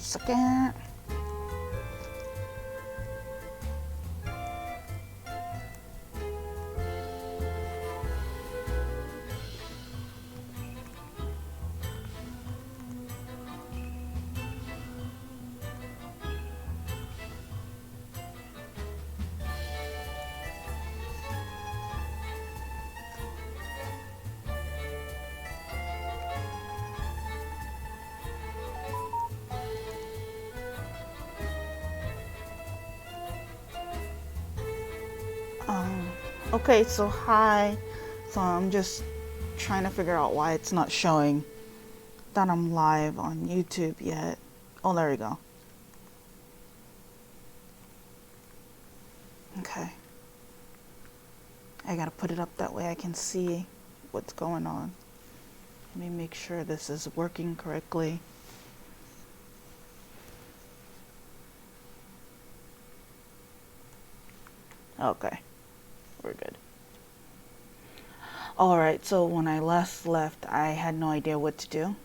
second. Okay, so hi. So I'm just trying to figure out why it's not showing that I'm live on YouTube yet. Oh, there we go. Okay. I gotta put it up that way I can see what's going on. Let me make sure this is working correctly. Okay. We're good. Alright, so when I last left, I had no idea what to do.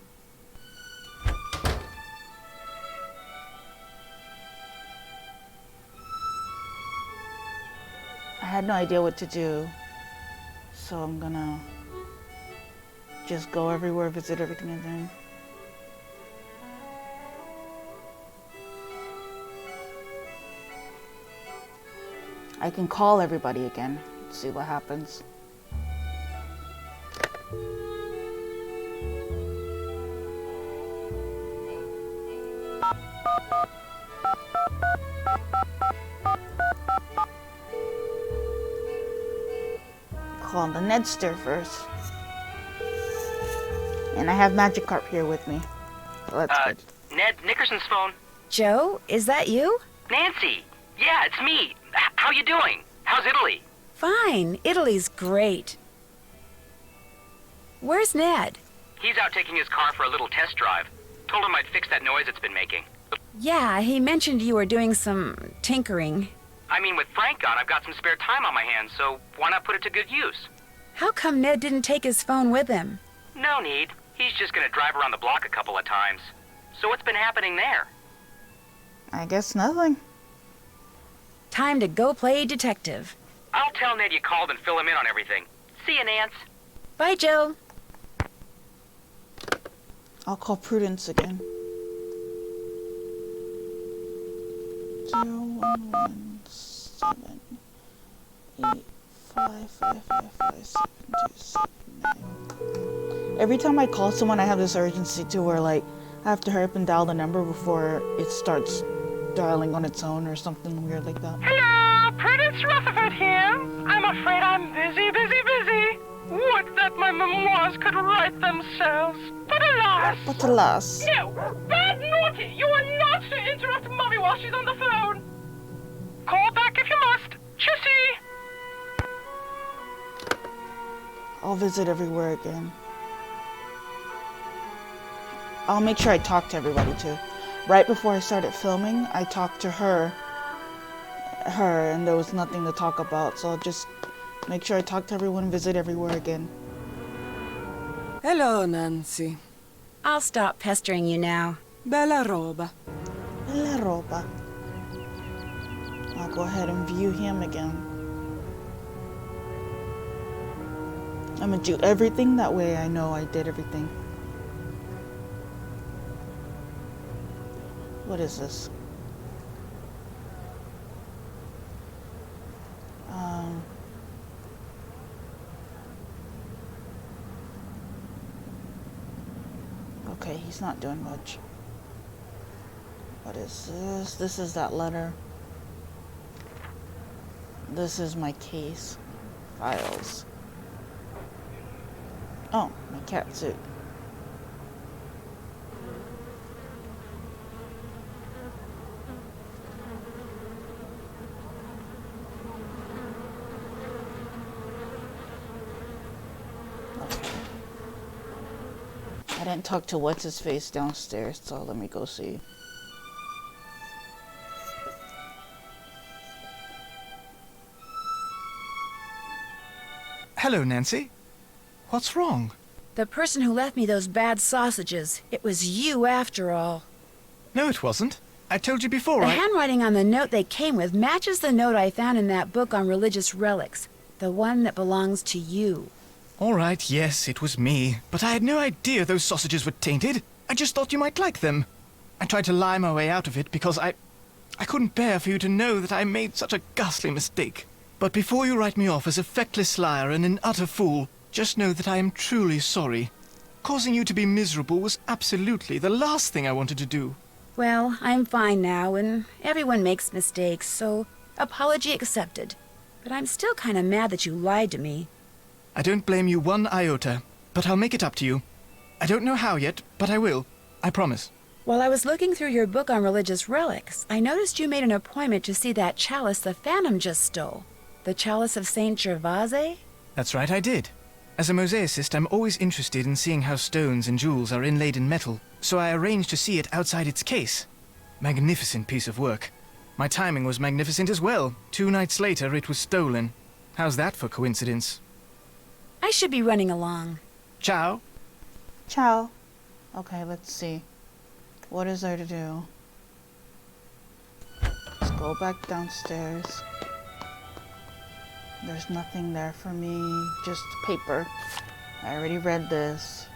So I'm gonna just go everywhere, visit everything again. I can call everybody again, see what happens. Call the Nedster first. And I have Magikarp here with me. So that's good. Ned, Nickerson's phone. Joe, is that you? Nancy! Yeah, it's me. How you doing? How's Italy? Fine. Italy's great. Where's Ned? He's out taking his car for a little test drive. Told him I'd fix that noise it's been making. Yeah, he mentioned you were doing some tinkering. I mean, with Frank gone, I've got some spare time on my hands, so why not put it to good use? How come Ned didn't take his phone with him? No need. He's just gonna drive around the block a couple of times. So what's been happening there? I guess nothing. Time to go play detective. I'll tell Ned you called and fill him in on everything. See you, Nance. Bye, Joe. I'll call Prudence again. 011785555727. Every time I call someone, I have this urgency too, where like I have to hurry up and dial the number before it starts dialing on its own or something weird like that. Hello, Prudence Rutherford here. I'm afraid I'm busy. Would that my memoirs could write themselves. But alas. No, bad naughty. You are not to interrupt Mommy while she's on the phone. Call back if you must. Chissy. I'll visit everywhere again. I'll make sure I talk to everybody too. Right before I started filming, I talked to her, and there was nothing to talk about, so I'll just make sure I talk to everyone, visit everywhere again. Hello, Nancy. I'll stop pestering you now. Bella roba. Bella roba. I'll go ahead and view him again. I'm gonna do everything, that way I know I did everything. What is this? Okay, he's not doing much. What is this? This is that letter. This is my case. Files. Oh, my cat suit. I didn't talk to what's-his-face downstairs, so let me go see. Hello, Nancy. What's wrong? The person who left me those bad sausages. It was you after all. No, it wasn't. I told you before, The handwriting on the note they came with matches the note I found in that book on religious relics. The one that belongs to you. All right, yes, it was me. But I had no idea those sausages were tainted. I just thought you might like them. I tried to lie my way out of it because I couldn't bear for you to know that I made such a ghastly mistake. But before you write me off as a feckless liar and an utter fool, just know that I am truly sorry. Causing you to be miserable was absolutely the last thing I wanted to do. Well, I'm fine now, and everyone makes mistakes, so apology accepted. But I'm still kind of mad that you lied to me. I don't blame you one iota, but I'll make it up to you. I don't know how yet, but I will. I promise. While I was looking through your book on religious relics, I noticed you made an appointment to see that chalice the Phantom just stole. The chalice of Saint Gervase? That's right, I did. As a mosaicist, I'm always interested in seeing how stones and jewels are inlaid in metal, so I arranged to see it outside its case. Magnificent piece of work. My timing was magnificent as well. 2 nights later, it was stolen. How's that for coincidence? I should be running along. Ciao. Ciao. Okay, let's see. What is there to do? Let's go back downstairs. There's nothing there for me, just paper. I already read this.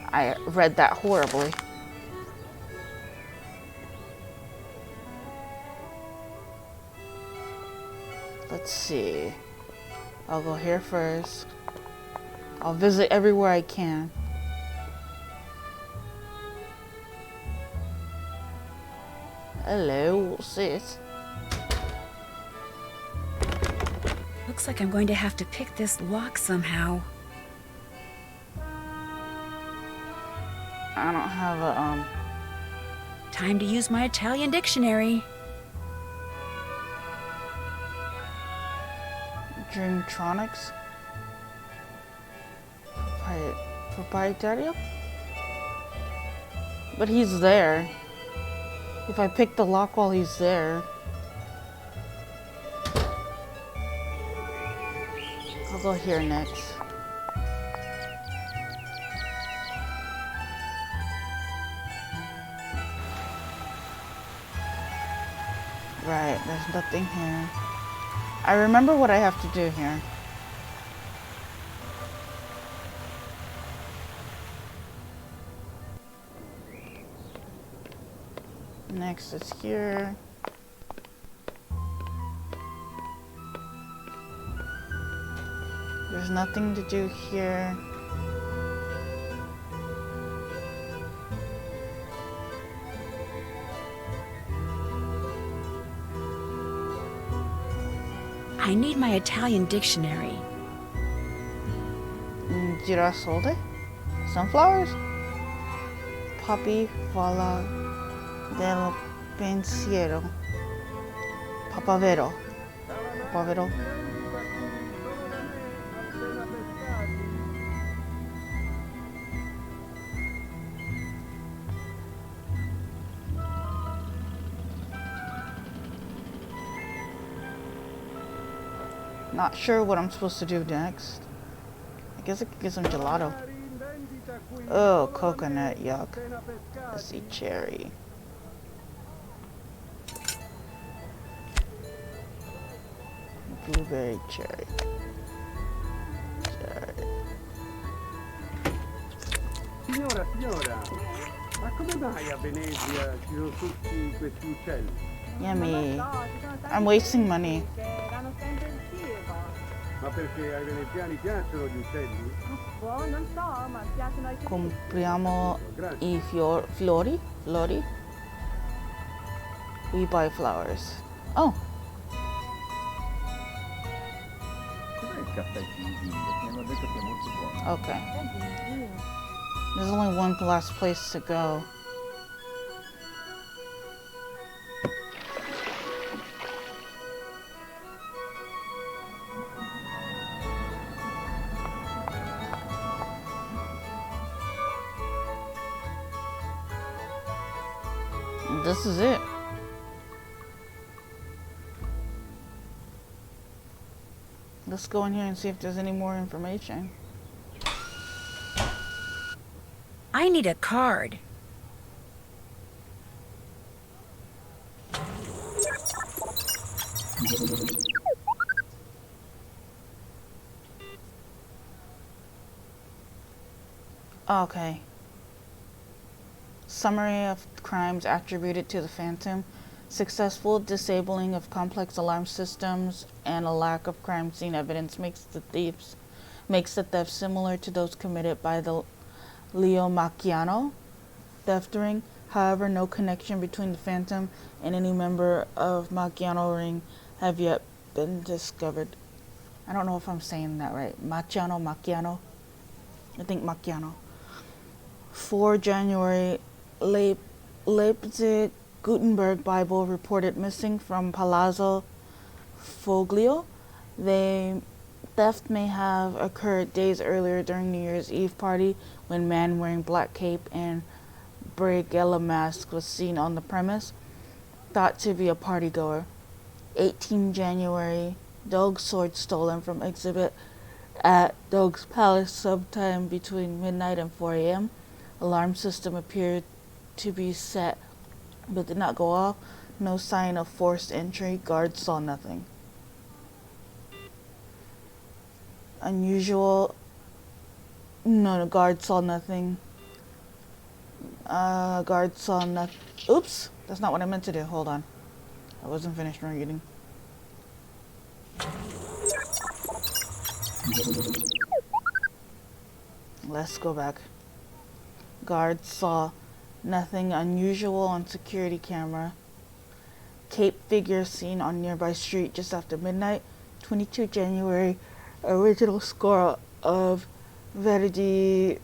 I read that horribly. Let's see. I'll go here first. I'll visit everywhere I can. Hello, sis. Looks like I'm going to have to pick this lock somehow. I don't have a, Time to use my Italian dictionary. Dreamtronics? Proprietario? But he's there. If I pick the lock while he's there. I'll go here next. Right, there's nothing here. I remember what I have to do here. Next is here. There's nothing to do here. I need my Italian dictionary. Girasole? Sunflowers? Poppy Fala del Pensiero. Papavero. Papavero. Not sure what I'm supposed to do next. I guess I could get some gelato. Oh, coconut, yuck. Let's see, cherry. Blueberry, cherry. Signora, ma come mai a Venezia ci sono tutti questi uccelli? Yummy. I'm wasting money. Ma perché ai veneziani piacciono gli uccelli? Compriamo I fiori. We buy flowers. Oh. Cos'è il caffè Gigi? Mi hanno detto che è molto buono. Okay. There's only one last place to go. This is it. Let's go in here and see if there's any more information. I need a card. Okay. Summary of crimes attributed to the Phantom: successful disabling of complex alarm systems and a lack of crime scene evidence makes the theft similar to those committed by the Leo Macchiano theft ring. However, no connection between the Phantom and any member of Macchiano ring have yet been discovered. I don't know if I'm saying that right. Macchiano. I think Macchiano. 4 January, Leipzig Gutenberg Bible reported missing from Palazzo Foglio. The theft may have occurred days earlier during New Year's Eve party when a man wearing black cape and Brigella mask was seen on the premise, thought to be a partygoer. 18 January, dog sword stolen from exhibit at Dog's Palace sometime between midnight and 4 a.m. Alarm system appeared to be set but did not go off. No sign of forced entry. Guards saw nothing. Unusual. No, guards saw nothing. Guards saw nothing. Oops, that's not what I meant to do. Hold on. I wasn't finished reading. Let's go back. Guards saw nothing unusual on security camera. Cape figure seen on nearby street just after midnight. 22 January, original score of Verdi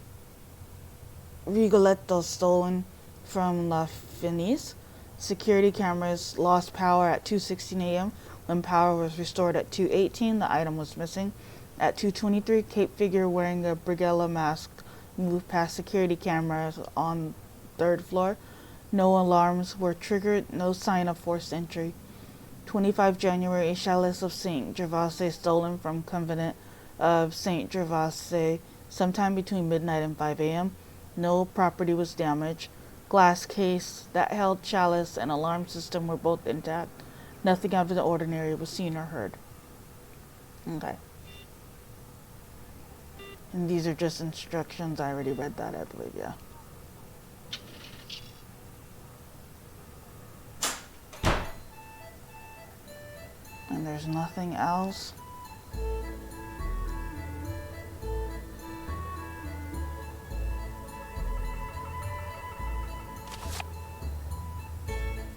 Rigoletto stolen from La Venice. Security cameras lost power at 2:16 a.m. When power was restored at 2:18, the item was missing. At 2:23, Cape figure wearing a Brigella mask moved past security cameras on third floor. No alarms were triggered, no sign of forced entry. 25 January, a chalice of St. Gervase stolen from convent of St. Gervase sometime between midnight and 5 a.m. No property was damaged. Glass case that held chalice and alarm system were both intact. Nothing out of the ordinary was seen or heard. Okay. And these are just instructions. I already read that, I believe, yeah. And there's nothing else.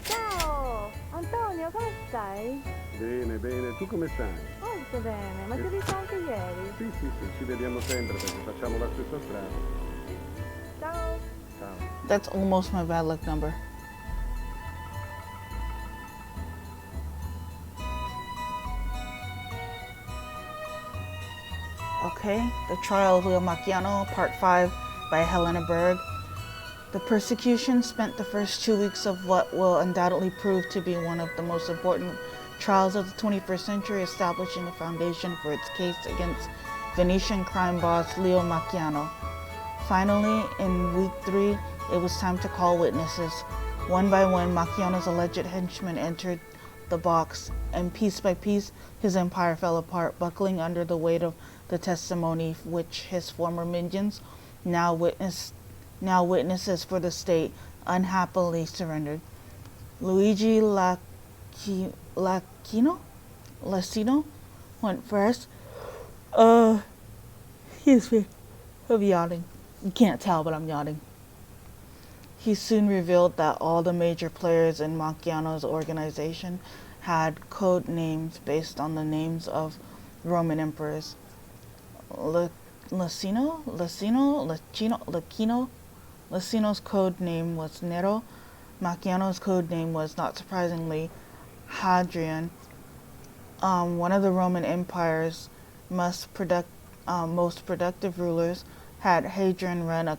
Ciao! Antonio, come stai? Bene, bene. Tu come stai? Molto bene, ma ti ho visto anche ieri. Sì, ci vediamo sempre perché facciamo la stessa strada. Ciao! Ciao. That's almost my bad luck number. Okay, The Trial of Leo Macchiano, Part 5 by Helena Berg. The persecution spent the first 2 weeks of what will undoubtedly prove to be one of the most important trials of the 21st century, establishing a foundation for its case against Venetian crime boss Leo Macchiano. Finally, in week 3, it was time to call witnesses. One by one, Macchiano's alleged henchmen entered the box, and piece by piece, his empire fell apart, buckling under the weight of the testimony which his former minions, now witnesses for the state, unhappily surrendered. Luigi Lacino went first. Excuse me, I'm yawning. You can't tell, but I'm yawning. He soon revealed that all the major players in Macchiano's organization had code names based on the names of Roman emperors. Lacino's code name was Nero. Macchiano's code name was, not surprisingly, Hadrian. One of the Roman Empire's most productive rulers had Hadrian run a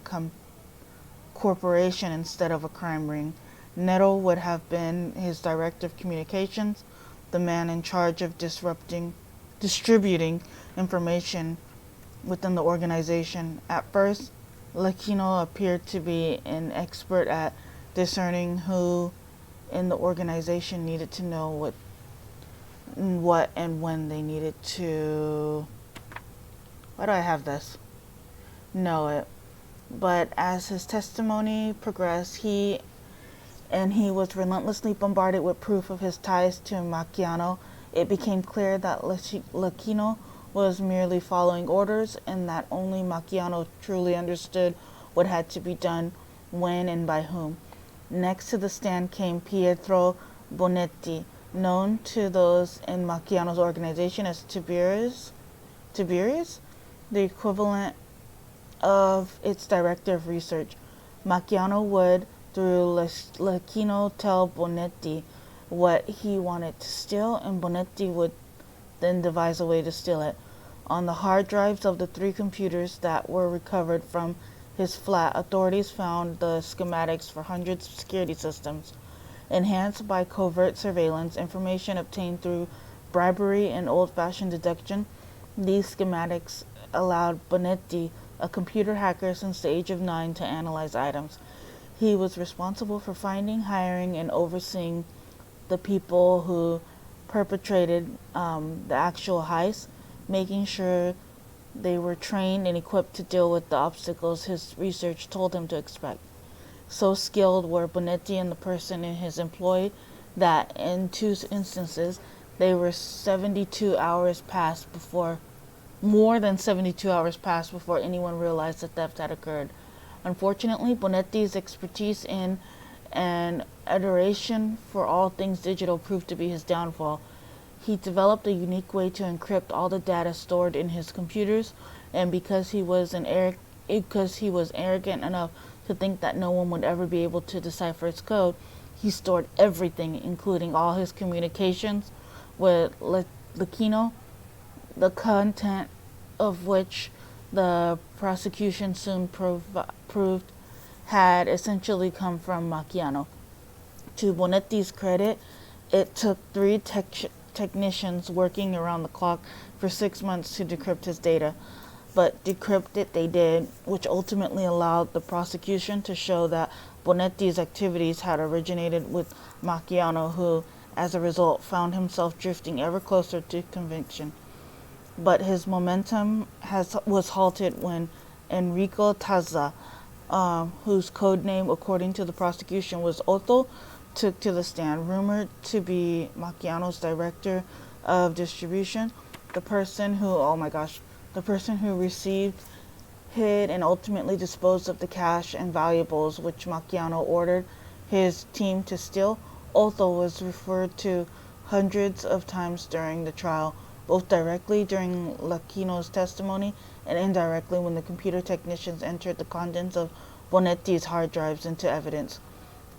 corporation instead of a crime ring. Nero would have been his director of communications, the man in charge of distributing information within the organization. At first, Lacino appeared to be an expert at discerning who in the organization needed to know what what and when they needed to, why do I have this? Know it. But as his testimony progressed, he was relentlessly bombarded with proof of his ties to Macchiano. It became clear that Lucchino was merely following orders and that only Macchiano truly understood what had to be done, when, and by whom. Next to the stand came Pietro Bonetti, known to those in Macchiano's organization as Tiberius, the equivalent of its director of research. Macchiano would, through Lucchino, tell Bonetti what he wanted to steal, and Bonetti would then devise a way to steal it. On the hard drives of the 3 computers that were recovered from his flat, authorities found the schematics for hundreds of security systems. Enhanced by covert surveillance, information obtained through bribery and old-fashioned deduction, these schematics allowed Bonetti, a computer hacker since the age of 9, to analyze items. He was responsible for finding, hiring, and overseeing the people who perpetrated the actual heist, making sure they were trained and equipped to deal with the obstacles his research told him to expect. So skilled were Bonetti and the person in his employ that in 2 instances they were more than 72 hours passed before anyone realized the theft had occurred. Unfortunately, Bonetti's expertise in and adoration for all things digital proved to be his downfall. He developed a unique way to encrypt all the data stored in his computers, and because he was arrogant enough to think that no one would ever be able to decipher its code, he stored everything, including all his communications with Lucchino, the content of which the prosecution soon proved had essentially come from Macchiano. To Bonetti's credit, it took 3 technicians working around the clock for 6 months to decrypt his data, but decrypt it they did, which ultimately allowed the prosecution to show that Bonetti's activities had originated with Macchiano, who, as a result, found himself drifting ever closer to conviction. But his momentum was halted when Enrico Tazza, whose code name, according to the prosecution, was Otto, took to the stand. Rumored to be Macchiano's director of distribution, the person who received, hid, and ultimately disposed of the cash and valuables which Macchiano ordered his team to steal, Otto was referred to hundreds of times during the trial, both directly during Lucchino's testimony and indirectly when the computer technicians entered the contents of Bonetti's hard drives into evidence.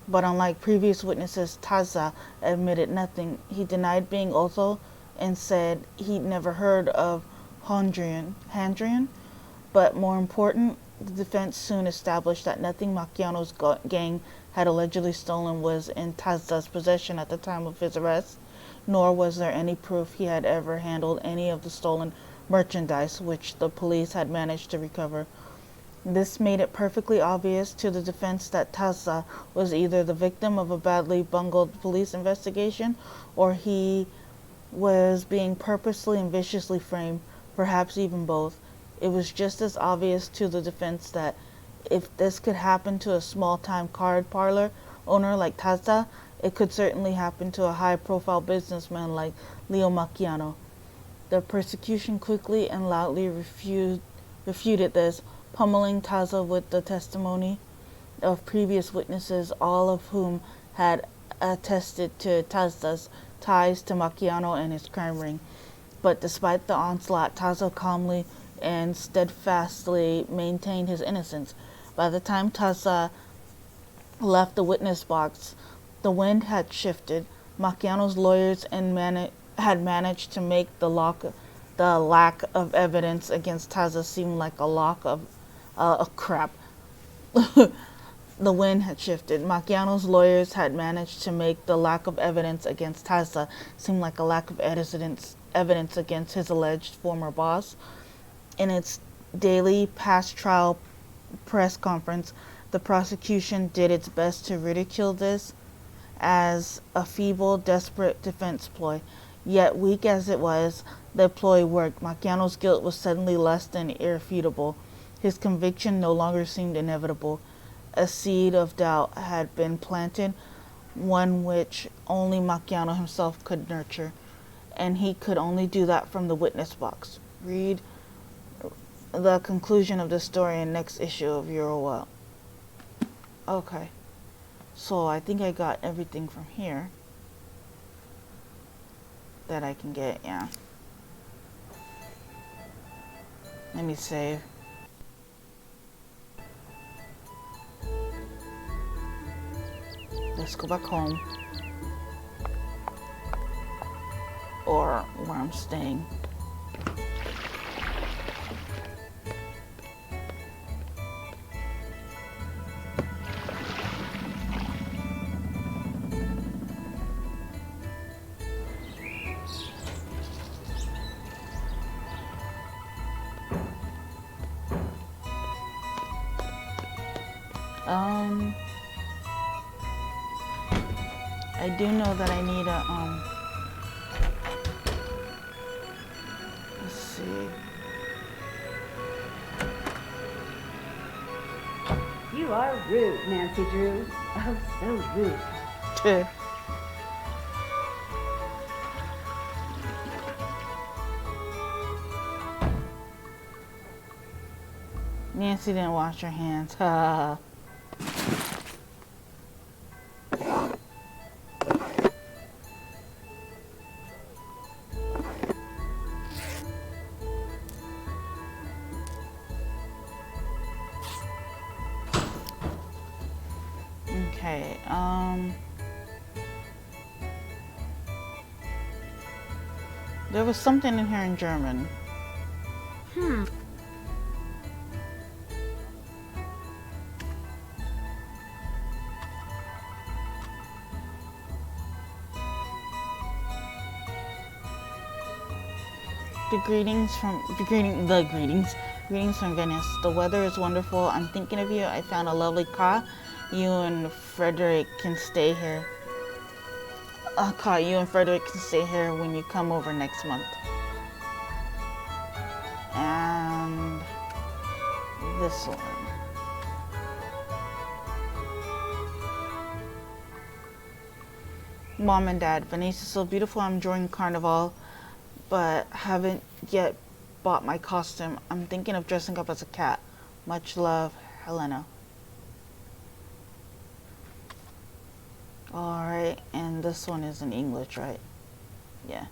But unlike previous witnesses, Tazza admitted nothing. He denied being Otto and said he'd never heard of Handrian. But more important, the defense soon established that nothing Macchiano's gang had allegedly stolen was in Tazza's possession at the time of his arrest, nor was there any proof he had ever handled any of the stolen merchandise which the police had managed to recover. This made it perfectly obvious to the defense that Tazza was either the victim of a badly bungled police investigation, or he was being purposely and viciously framed, perhaps even both. It was just as obvious to the defense that if this could happen to a small-time card parlor owner like Tazza, it could certainly happen to a high-profile businessman like Leo Macchiano. The prosecution quickly and loudly refuted this, pummeling Tazza with the testimony of previous witnesses, all of whom had attested to Tazza's ties to Macchiano and his crime ring. But despite the onslaught, Tazza calmly and steadfastly maintained his innocence. By the time Tazza left the witness box, the wind had shifted. Macchiano's lawyers had managed to make the lack of evidence against Tazza seem like a lack of crap. The wind had shifted. Macchiano's lawyers had managed to make the lack of evidence against Tazza seem like a lack of evidence against his alleged former boss. In its daily past-trial press conference, the prosecution did its best to ridicule this as a feeble, desperate defense ploy. Yet, weak as it was, the ploy worked. Macchiano's guilt was suddenly less than irrefutable. His conviction no longer seemed inevitable. A seed of doubt had been planted, one which only Macchiano himself could nurture, and he could only do that from the witness box. Read the conclusion of the story in next issue of Eurowell. Okay, so I think I got everything from here that I can get. Yeah, let me save. Let's go back home, or where I'm staying. I do know that I need a, let's see. You are rude, Nancy Drew. Oh, so rude. Nancy didn't wash her hands. Okay, there was something in here in German. Greetings from Venice. The weather is wonderful. I'm thinking of you. I found a lovely car. You and Frederick can stay here. You and Frederick can stay here when you come over next month. And this one. Mom and Dad, Venice is so beautiful. I'm enjoying Carnival, but haven't yet bought my costume. I'm thinking of dressing up as a cat. Much love, Helena. Alright, and this one is in English, right? Yeah.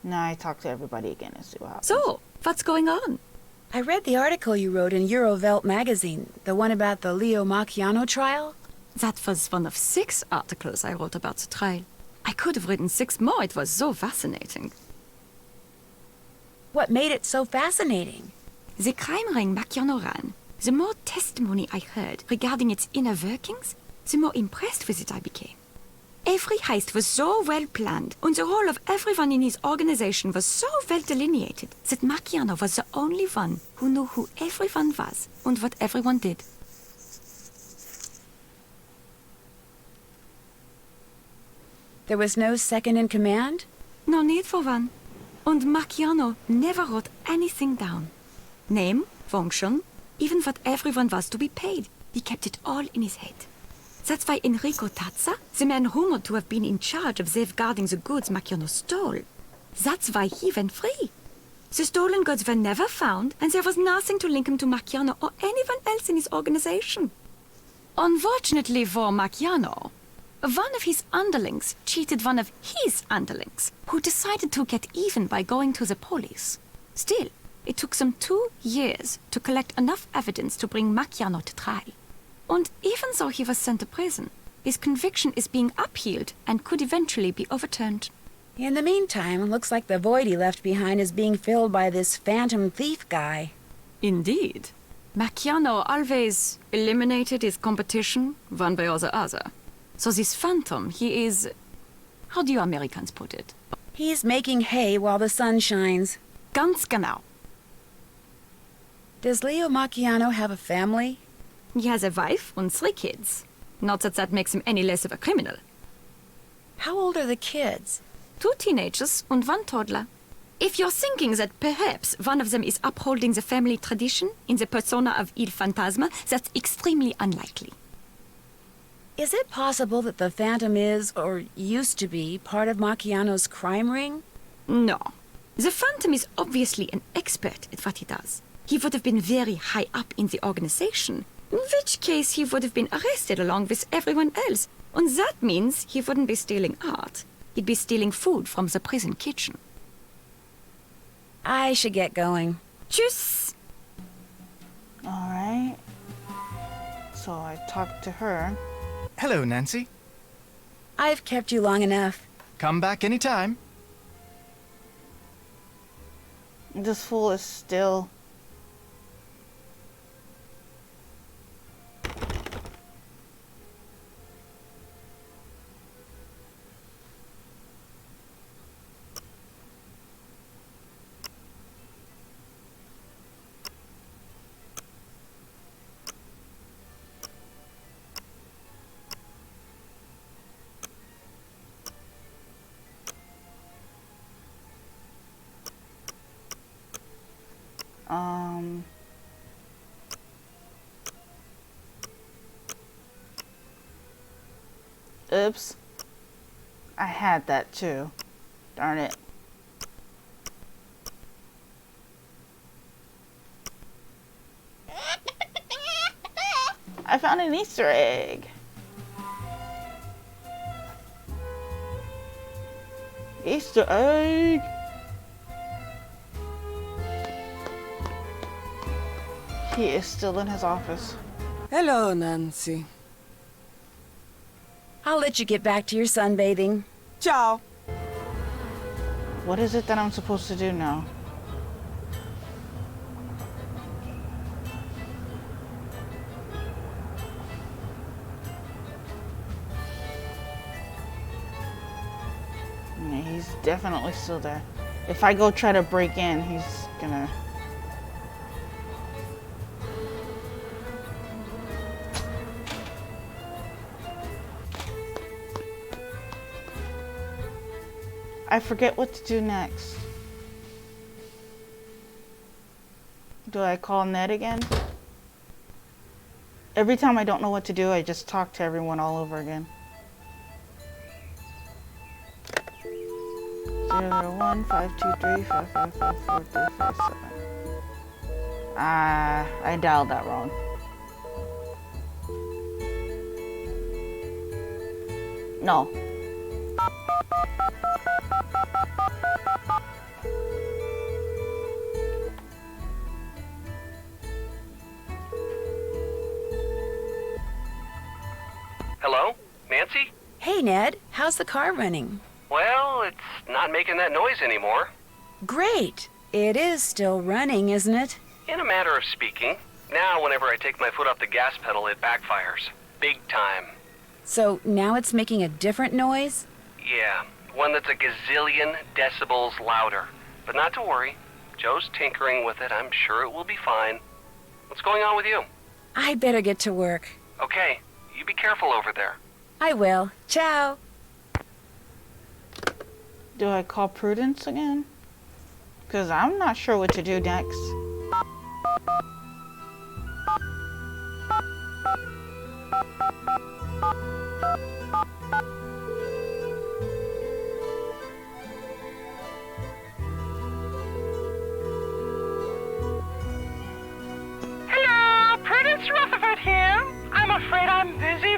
Now I talk to everybody again and see what happens. So, what's going on? I read the article you wrote in Eurovelt magazine, the one about the Leo Macchiano trial. That was one of 6 articles I wrote about the trial. I could have written 6 more, it was so fascinating. What made it so fascinating? The crime ring Macchiano ran. The more testimony I heard regarding its inner workings, the more impressed with it I became. Every heist was so well planned, and the role of everyone in his organization was so well delineated that Macchiano was the only one who knew who everyone was and what everyone did. There was no second in command? No need for one. And Macchiano never wrote anything down. Name, function, even what everyone was to be paid. He kept it all in his head. That's why Enrico Tazza, the man rumored to have been in charge of safeguarding the goods Macchiano stole, that's why he went free. The stolen goods were never found, and there was nothing to link him to Macchiano or anyone else in his organization. Unfortunately for Macchiano, one of his underlings cheated one of his underlings, who decided to get even by going to the police. Still, it took them 2 years to collect enough evidence to bring Macchiano to trial. And even though he was sent to prison, his conviction is being appealed and could eventually be overturned. In the meantime, looks like the void he left behind is being filled by this phantom thief guy. Indeed. Macchiano always eliminated his competition, one way or the other. So this phantom, he is... How do you Americans put it? He's making hay while the sun shines. Ganz genau. Does Leo Macchiano have a family? He has a wife and 3 kids. Not that that makes him any less of a criminal. How old are the kids? 2 teenagers and 1 toddler. If you're thinking that perhaps one of them is upholding the family tradition in the persona of Il Fantasma, that's extremely unlikely. Is it possible that the Phantom is, or used to be, part of Macchiano's crime ring? No. The Phantom is obviously an expert at what he does. He would have been very high up in the organization, in which case he would have been arrested along with everyone else. And that means he wouldn't be stealing art. He'd be stealing food from the prison kitchen. I should get going. Tschüss! Alright. So I talked to her. Hello, Nancy. I've kept you long enough. Come back anytime. This fool is still... Oops. I had that too. Darn it. I found an Easter egg. Easter egg. He is still in his office. Hello, Nancy. I'll let you get back to your sunbathing. Ciao. What is it that I'm supposed to do now? Yeah, he's definitely still there. If I go try to break in, he's gonna... I forget what to do next. Do I call Ned again? Every time I don't know what to do, I just talk to everyone all over again. 0152355543557. I dialed that wrong. No. Hello? Nancy? Hey, Ned. How's the car running? Well, it's not making that noise anymore. Great. It is still running, isn't it? In a matter of speaking, now whenever I take my foot off the gas pedal, it backfires. Big time. So now it's making a different noise? Yeah, one that's a gazillion decibels louder. But not to worry. Joe's tinkering with it. I'm sure it will be fine. What's going on with you? I better get to work. Okay, you be careful over there. I will. Ciao. Do I call Prudence again? Because I'm not sure what to do next. Hello, Prudence Rutherford here. I'm afraid I'm busy.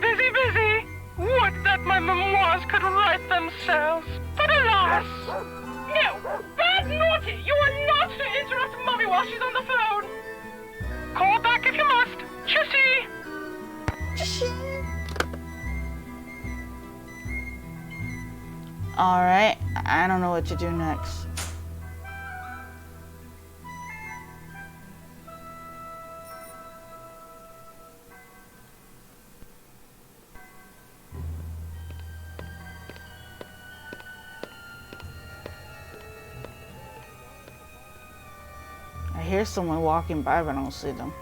Would that my memoirs could write themselves. But alas! No! Bad naughty! You are not to interrupt Mummy while she's on the phone! Call back if you must. Tschüssi! Alright, I don't know what to do next. I hear someone walking by, but I don't see them.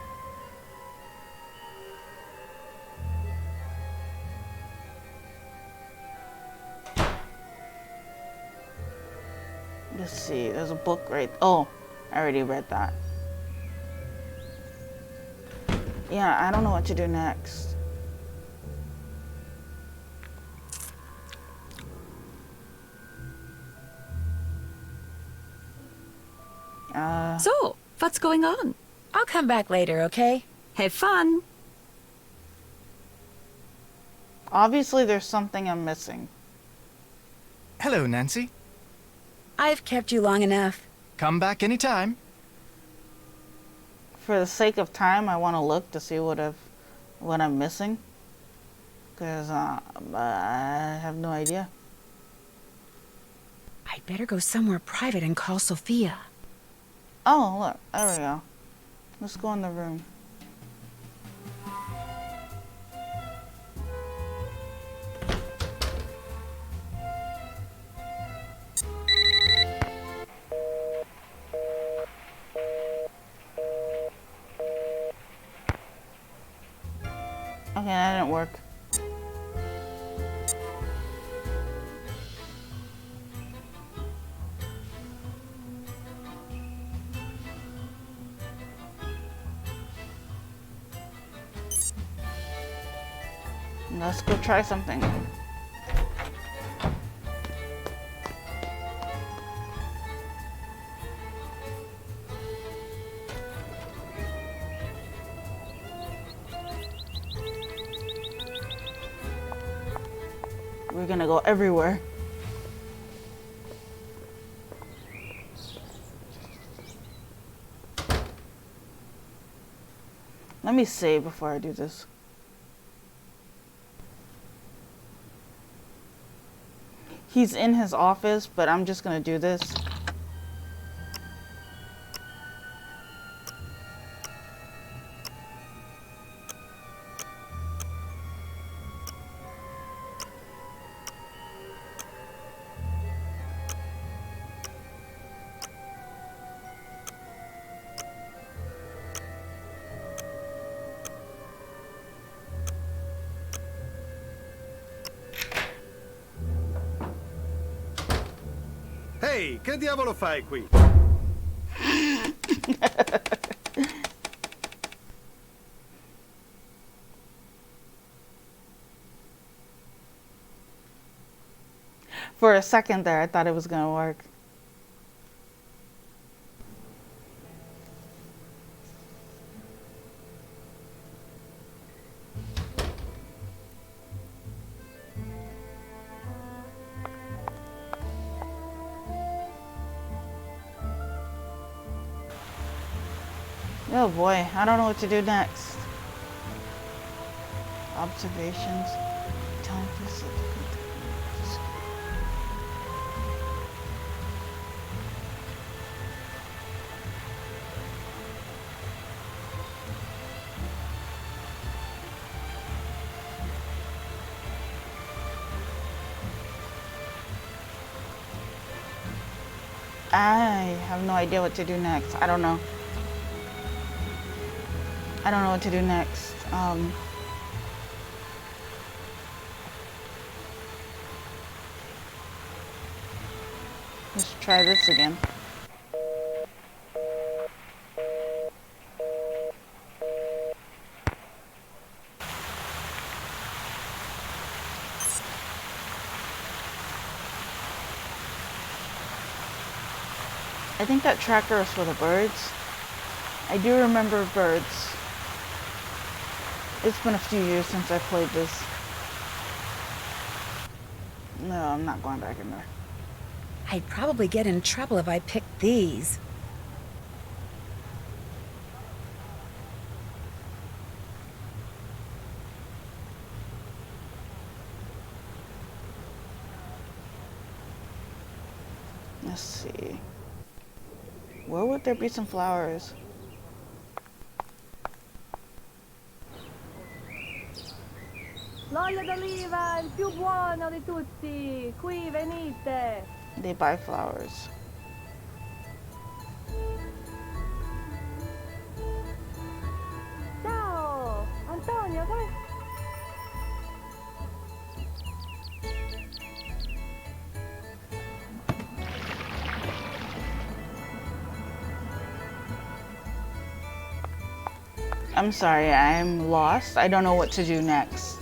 Let's see, there's a book right... Oh, I already read that. Yeah, I don't know what to do next. So, what's going on? I'll come back later, okay? Have fun. Obviously, there's something I'm missing. Hello, Nancy. I've kept you long enough. Come back anytime. For the sake of time, I want to look to see what I'm missing. Because I have no idea. I'd better go somewhere private and call Sophia. Oh, look. There we go. Let's go in the room. Okay, that didn't work. Let's go try something. We're gonna go everywhere. Let me save before I do this. He's in his office, but I'm just gonna do this. Ehi, che diavolo fai qui? For a second there, I thought it was gonna work. Oh boy, I don't know what to do next. Observations. Time for I have no idea what to do next. I don't know. I don't know what to do next. Let's try this again. I think that tracker is for the birds. I do remember birds. It's been a few years since I played this. No, I'm not going back in there. I'd probably get in trouble if I picked these. Let's see. Where would there be some flowers? L'olio d'oliva, il più buono di tutti. Qui, venite. They buy flowers. Ciao, Antonio, dai. I'm sorry, I'm lost. I don't know what to do next.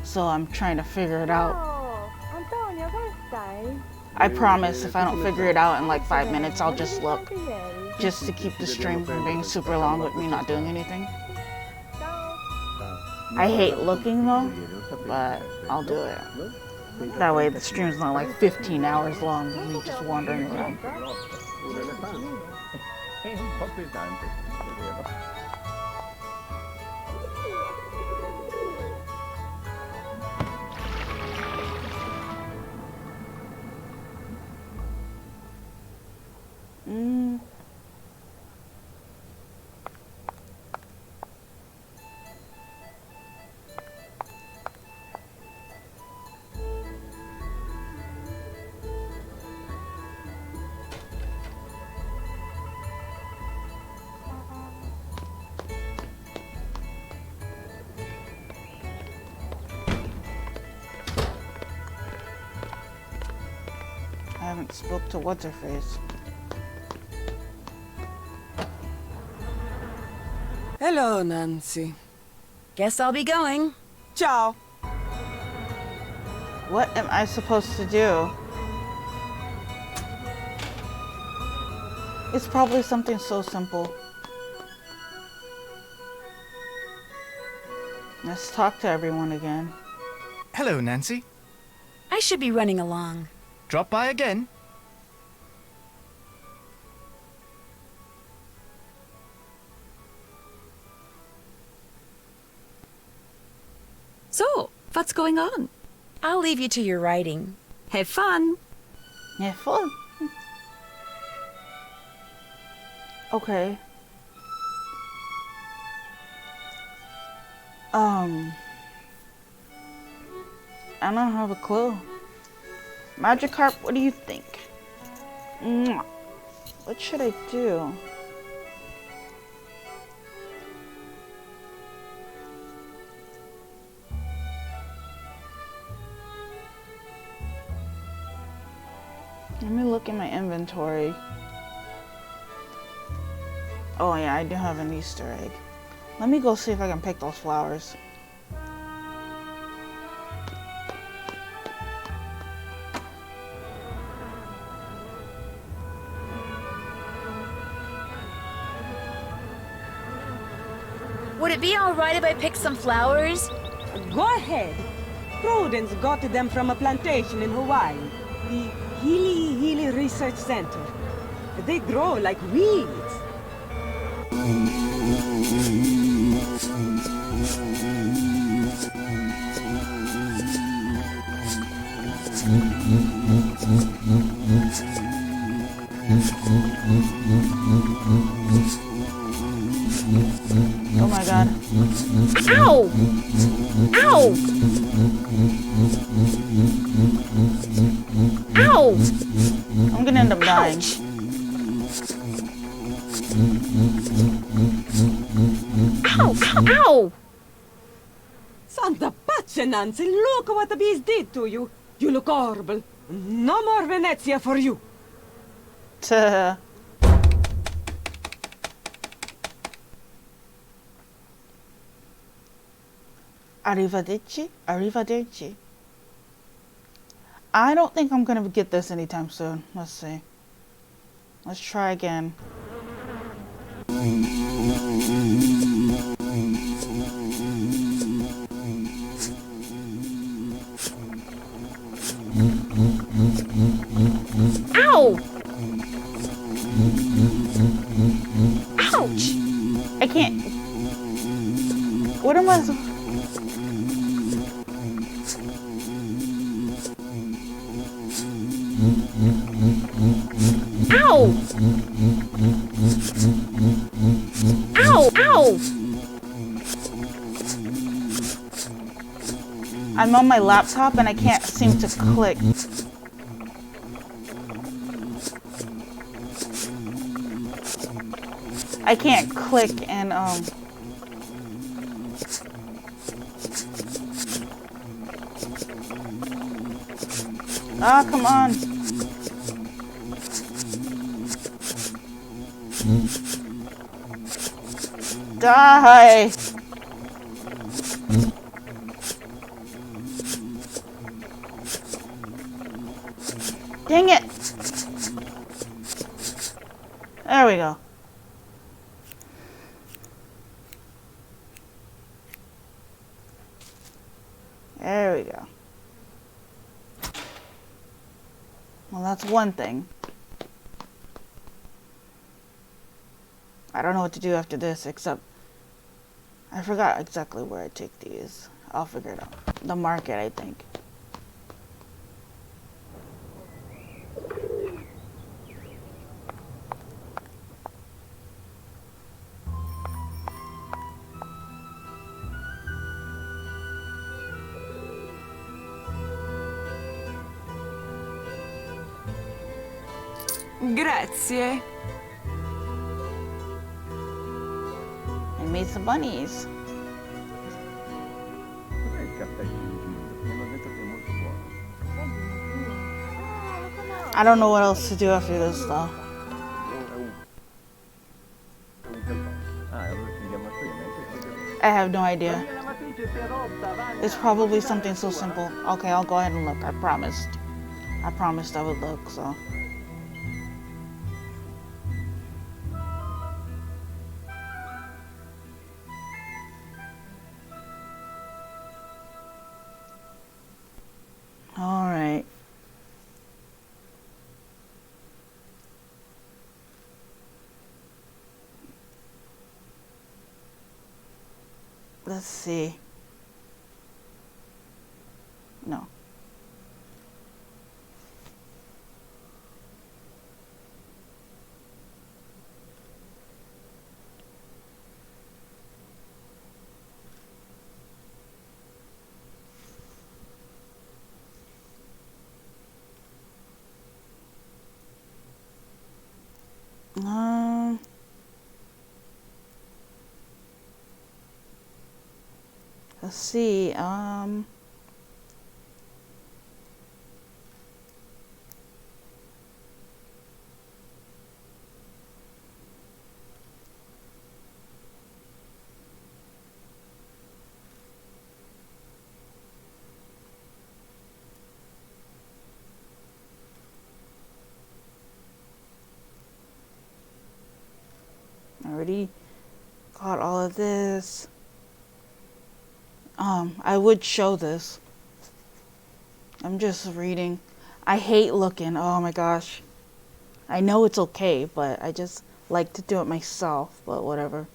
So I'm trying to figure it out. Oh, Antonio, come stai? I promise if I don't figure it out in like 5 minutes, I'll just look. Just to keep the stream from being super long with me not doing anything. I hate looking though, but I'll do it. That way the stream's not like 15 hours long of me just wandering around. È un po' pesante, è vero. I haven't spoke to what's-her-face. Hello, Nancy. Guess I'll be going. Ciao. What am I supposed to do? It's probably something so simple. Let's talk to everyone again. Hello, Nancy. I should be running along. Drop by again. So, what's going on? I'll leave you to your writing. Have fun. Yeah, fun. Okay. I don't have a clue. Magikarp, what do you think? Mwah. What should I do? Let me look in my inventory. Oh yeah, I do have an Easter egg. Let me go see if I can pick those flowers. Would it be all right if I picked some flowers? Go ahead. Prudence got them from a plantation in Hawaii. The Healy Research Center. They grow like weeds. Oh my god. Ow! Ow! Ow! I'm gonna end up dying. Ow! Ow! Santa pace, Nancy, look what the bees did to you. You look horrible. No more Venezia for you. Tuh. Arrivederci, arrivederci. I don't think I'm gonna get this anytime soon. Let's see. Let's try again. Ow! Ouch! I can't. What am I? Ow! Ow! Ow! I'm on my laptop and I can't seem to click. I can't click and ah, come on. Die! Dang it! There we go. There we go. Well, that's one thing. I don't know what to do after this, except I forgot exactly where I take these. I'll figure it out. The market, I think. Grazie. I made some bunnies. Cos'è il caffè Gigi? Mi hanno detto che è molto buono. I don't know what else to do after this, though. I have no idea. It's probably something so simple. Okay, I'll go ahead and look. I promised. I promised I would look, so. Alright. Let's see. No. Let's see, I already got all of this. I would show this. I'm just reading. I hate looking. Oh my gosh. I know it's okay, but I just like to do it myself, but whatever.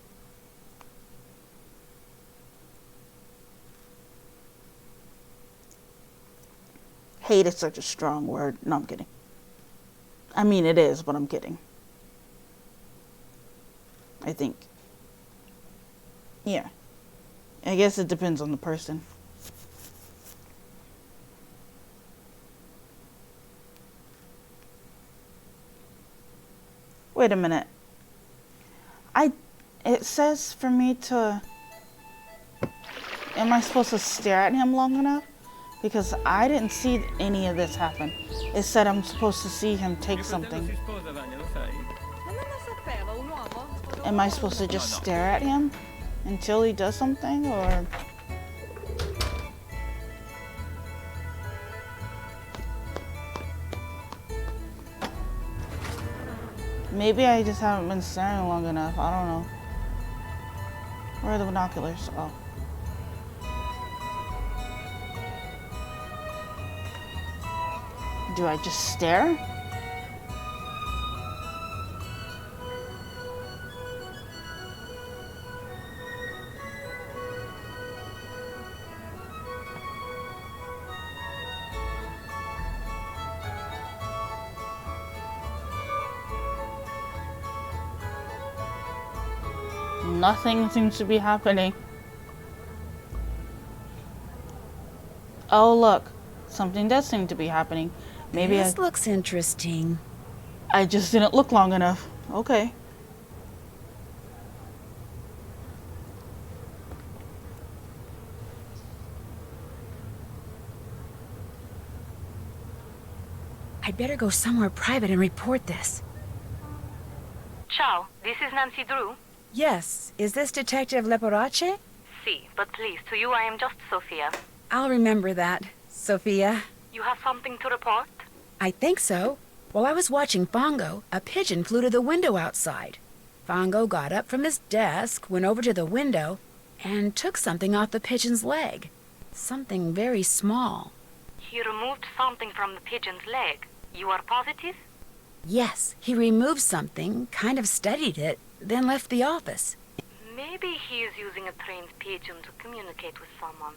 Hate is such a strong word. No, I'm kidding. I mean, it is, but I'm kidding. I think. Yeah. I guess it depends on the person. Wait a minute. It says for me to... Am I supposed to stare at him long enough? Because I didn't see any of this happen. It said I'm supposed to see him take something. Am I supposed to just stare at him until he does something, or... Maybe I just haven't been staring long enough. I don't know. Where are the binoculars? Oh. Do I just stare? Nothing seems to be happening. Oh, look. Something does seem to be happening. Maybe this looks interesting. I just didn't look long enough. Okay. I'd better go somewhere private and report this. Ciao, this is Nancy Drew. Yes, is this Detective Leporace? Si, but please, to you I am just Sophia. I'll remember that, Sophia. You have something to report? I think so. While I was watching Fongo, a pigeon flew to the window outside. Fongo got up from his desk, went over to the window, and took something off the pigeon's leg. Something very small. He removed something from the pigeon's leg. You are positive? Yes, he removed something, kind of studied it, then left the office. Maybe he is using a trained pigeon to communicate with someone.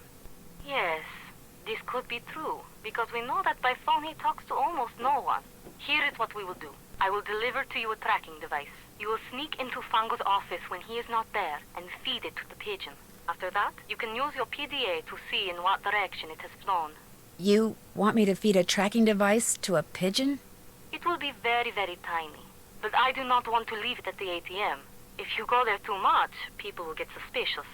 Yes, this could be true, because we know that by phone he talks to almost no one. Here is what we will do. I will deliver to you a tracking device. You will sneak into Fango's office when he is not there and feed it to the pigeon. After that, you can use your PDA to see in what direction it has flown. You want me to feed a tracking device to a pigeon? It will be very, very tiny. But I do not want to leave it at the ATM. If you go there too much, people will get suspicious.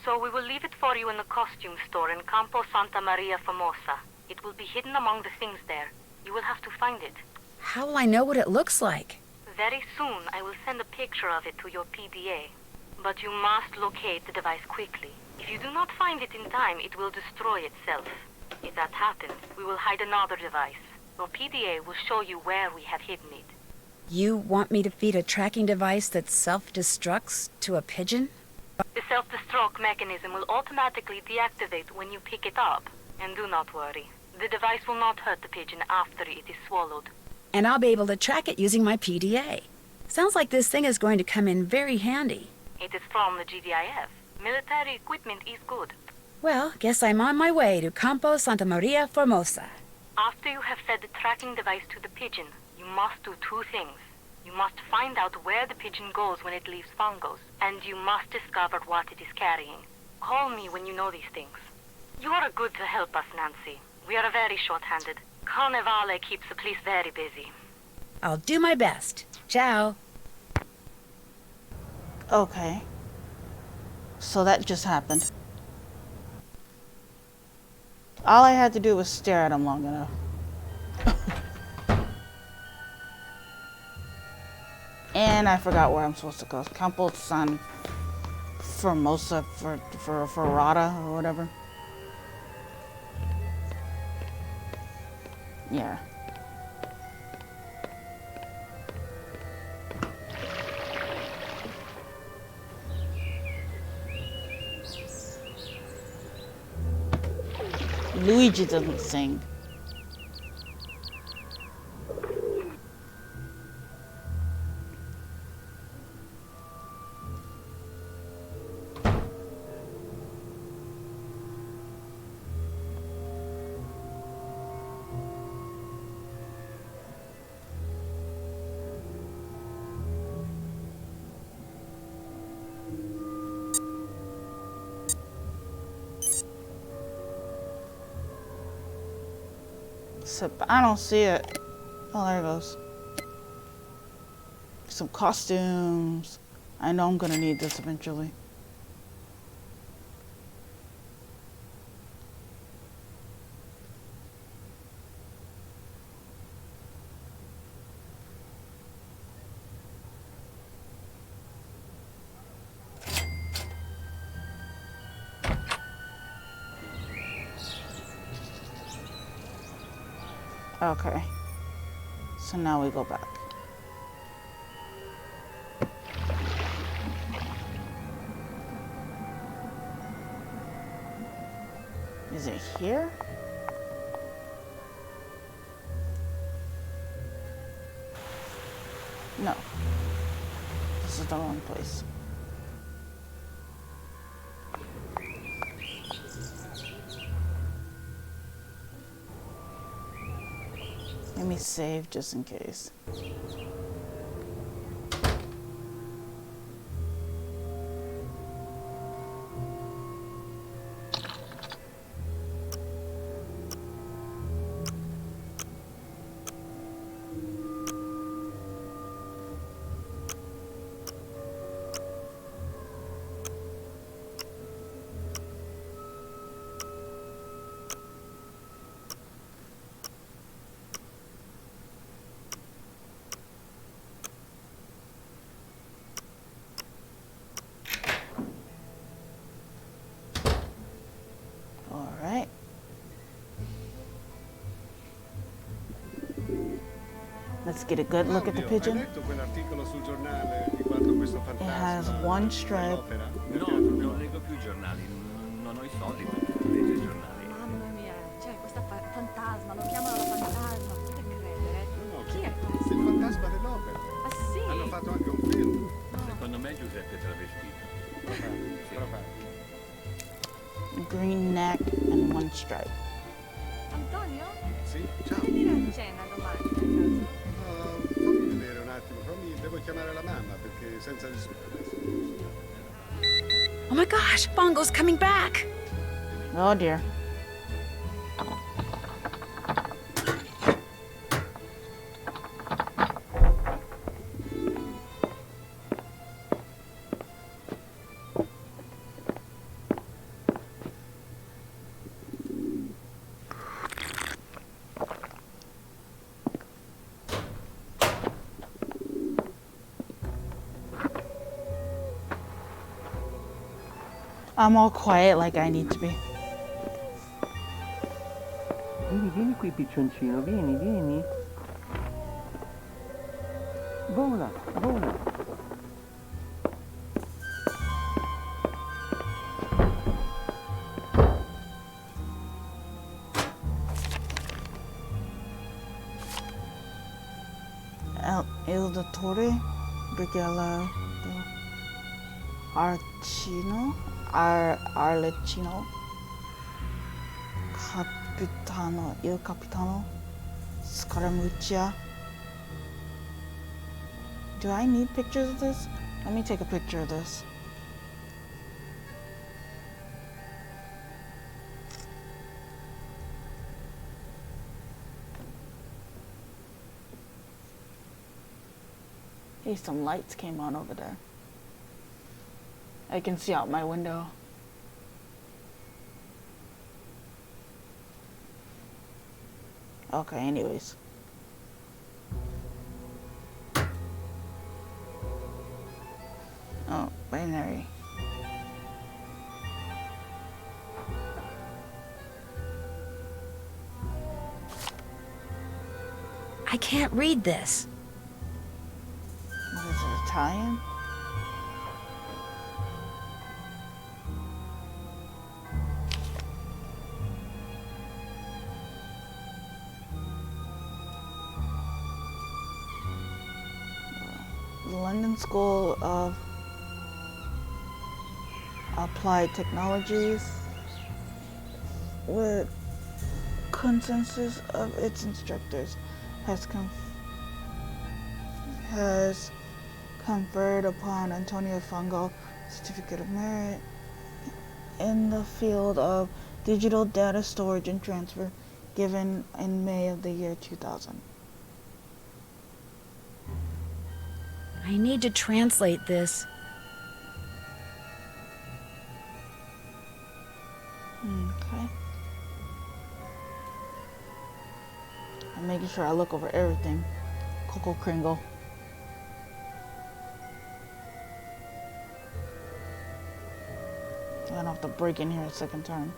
So we will leave it for you in the costume store in Campo Santa Maria Formosa. It will be hidden among the things there. You will have to find it. How will I know what it looks like? Very soon, I will send a picture of it to your PDA. But you must locate the device quickly. If you do not find it in time, it will destroy itself. If that happens, we will hide another device. Your PDA will show you where we have hidden it. You want me to feed a tracking device that self-destructs to a pigeon? The self-destruct mechanism will automatically deactivate when you pick it up. And do not worry. The device will not hurt the pigeon after it is swallowed. And I'll be able to track it using my PDA. Sounds like this thing is going to come in very handy. It is from the GDIF. Military equipment is good. Well, guess I'm on my way to Campo Santa Maria Formosa. After you have fed the tracking device to the pigeon, you must do two things. You must find out where the pigeon goes when it leaves Fongo's, and you must discover what it is carrying. Call me when you know these things. You are good to help us, Nancy. We are very short-handed. Carnevale keeps the police very busy. I'll do my best. Ciao. Okay. So that just happened. All I had to do was stare at him long enough. And I forgot where I'm supposed to go. Campo San Formosa for Rada or whatever. Yeah. Luigi doesn't sing. I don't see it. Oh, there it goes. Some costumes. I know I'm gonna need this eventually. Okay. So now we go back. Is it here? No. This is the wrong place. Let me save just in case. Let's get a good look at the pigeon. Hai letto quell'articolo sul giornale riguardo questo It fantasma? has one stripe. No, non leggo più i giornali. Non ho i soldi per leggere i giornali. Mamma mia, cioè questa fantasma, lo chiamano la fantasma, potete credere? Chi è questo? Il fantasma dell'opera. Ah sì? Hanno fatto anche un film. Secondo me Giuseppe è travestito. Green neck and one stripe. Antonio? Sì, ciao. Che dire a cena domani? Fammi vedere un attimo, devo chiamare la mamma perché senza Oh my gosh, Bongo's coming back. Oh dear. I'm all quiet like I need to be. Vieni qui piccioncino, vieni. Vola. Il dottore Brigella Arlecchino, il capitano Scaramuccia. Do I need pictures of this? Let me take a picture of this. Hey, some lights came on over there. I can see out my window. Okay, anyways. Oh, binary. I can't read this. What is it, Italian? The London School of Applied Technologies, with consensus of its instructors, has conferred upon Antonio Fango Certificate of Merit in the field of digital data storage and transfer, given in May of the year 2000. I need to translate this. Okay. I'm making sure I look over everything. Coco Kringle. I don't have to break in here a second time.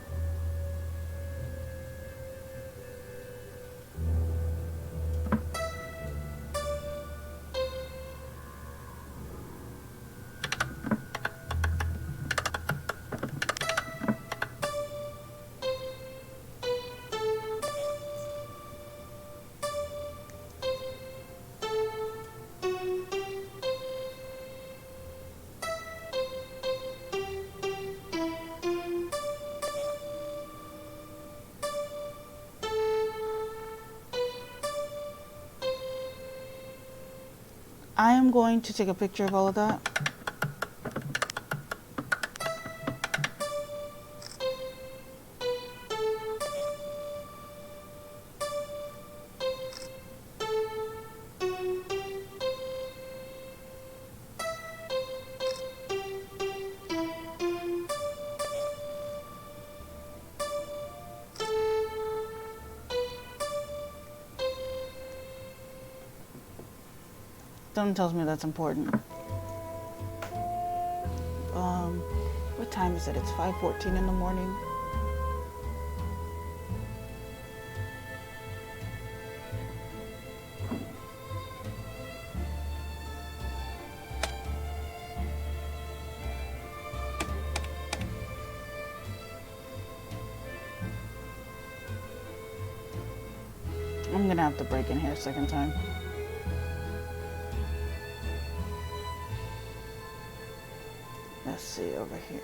I am going to take a picture of all of that. Something tells me that's important. What time is it? It's 5:14 in the morning. I'm gonna have to break in here a second time. Let's see over here.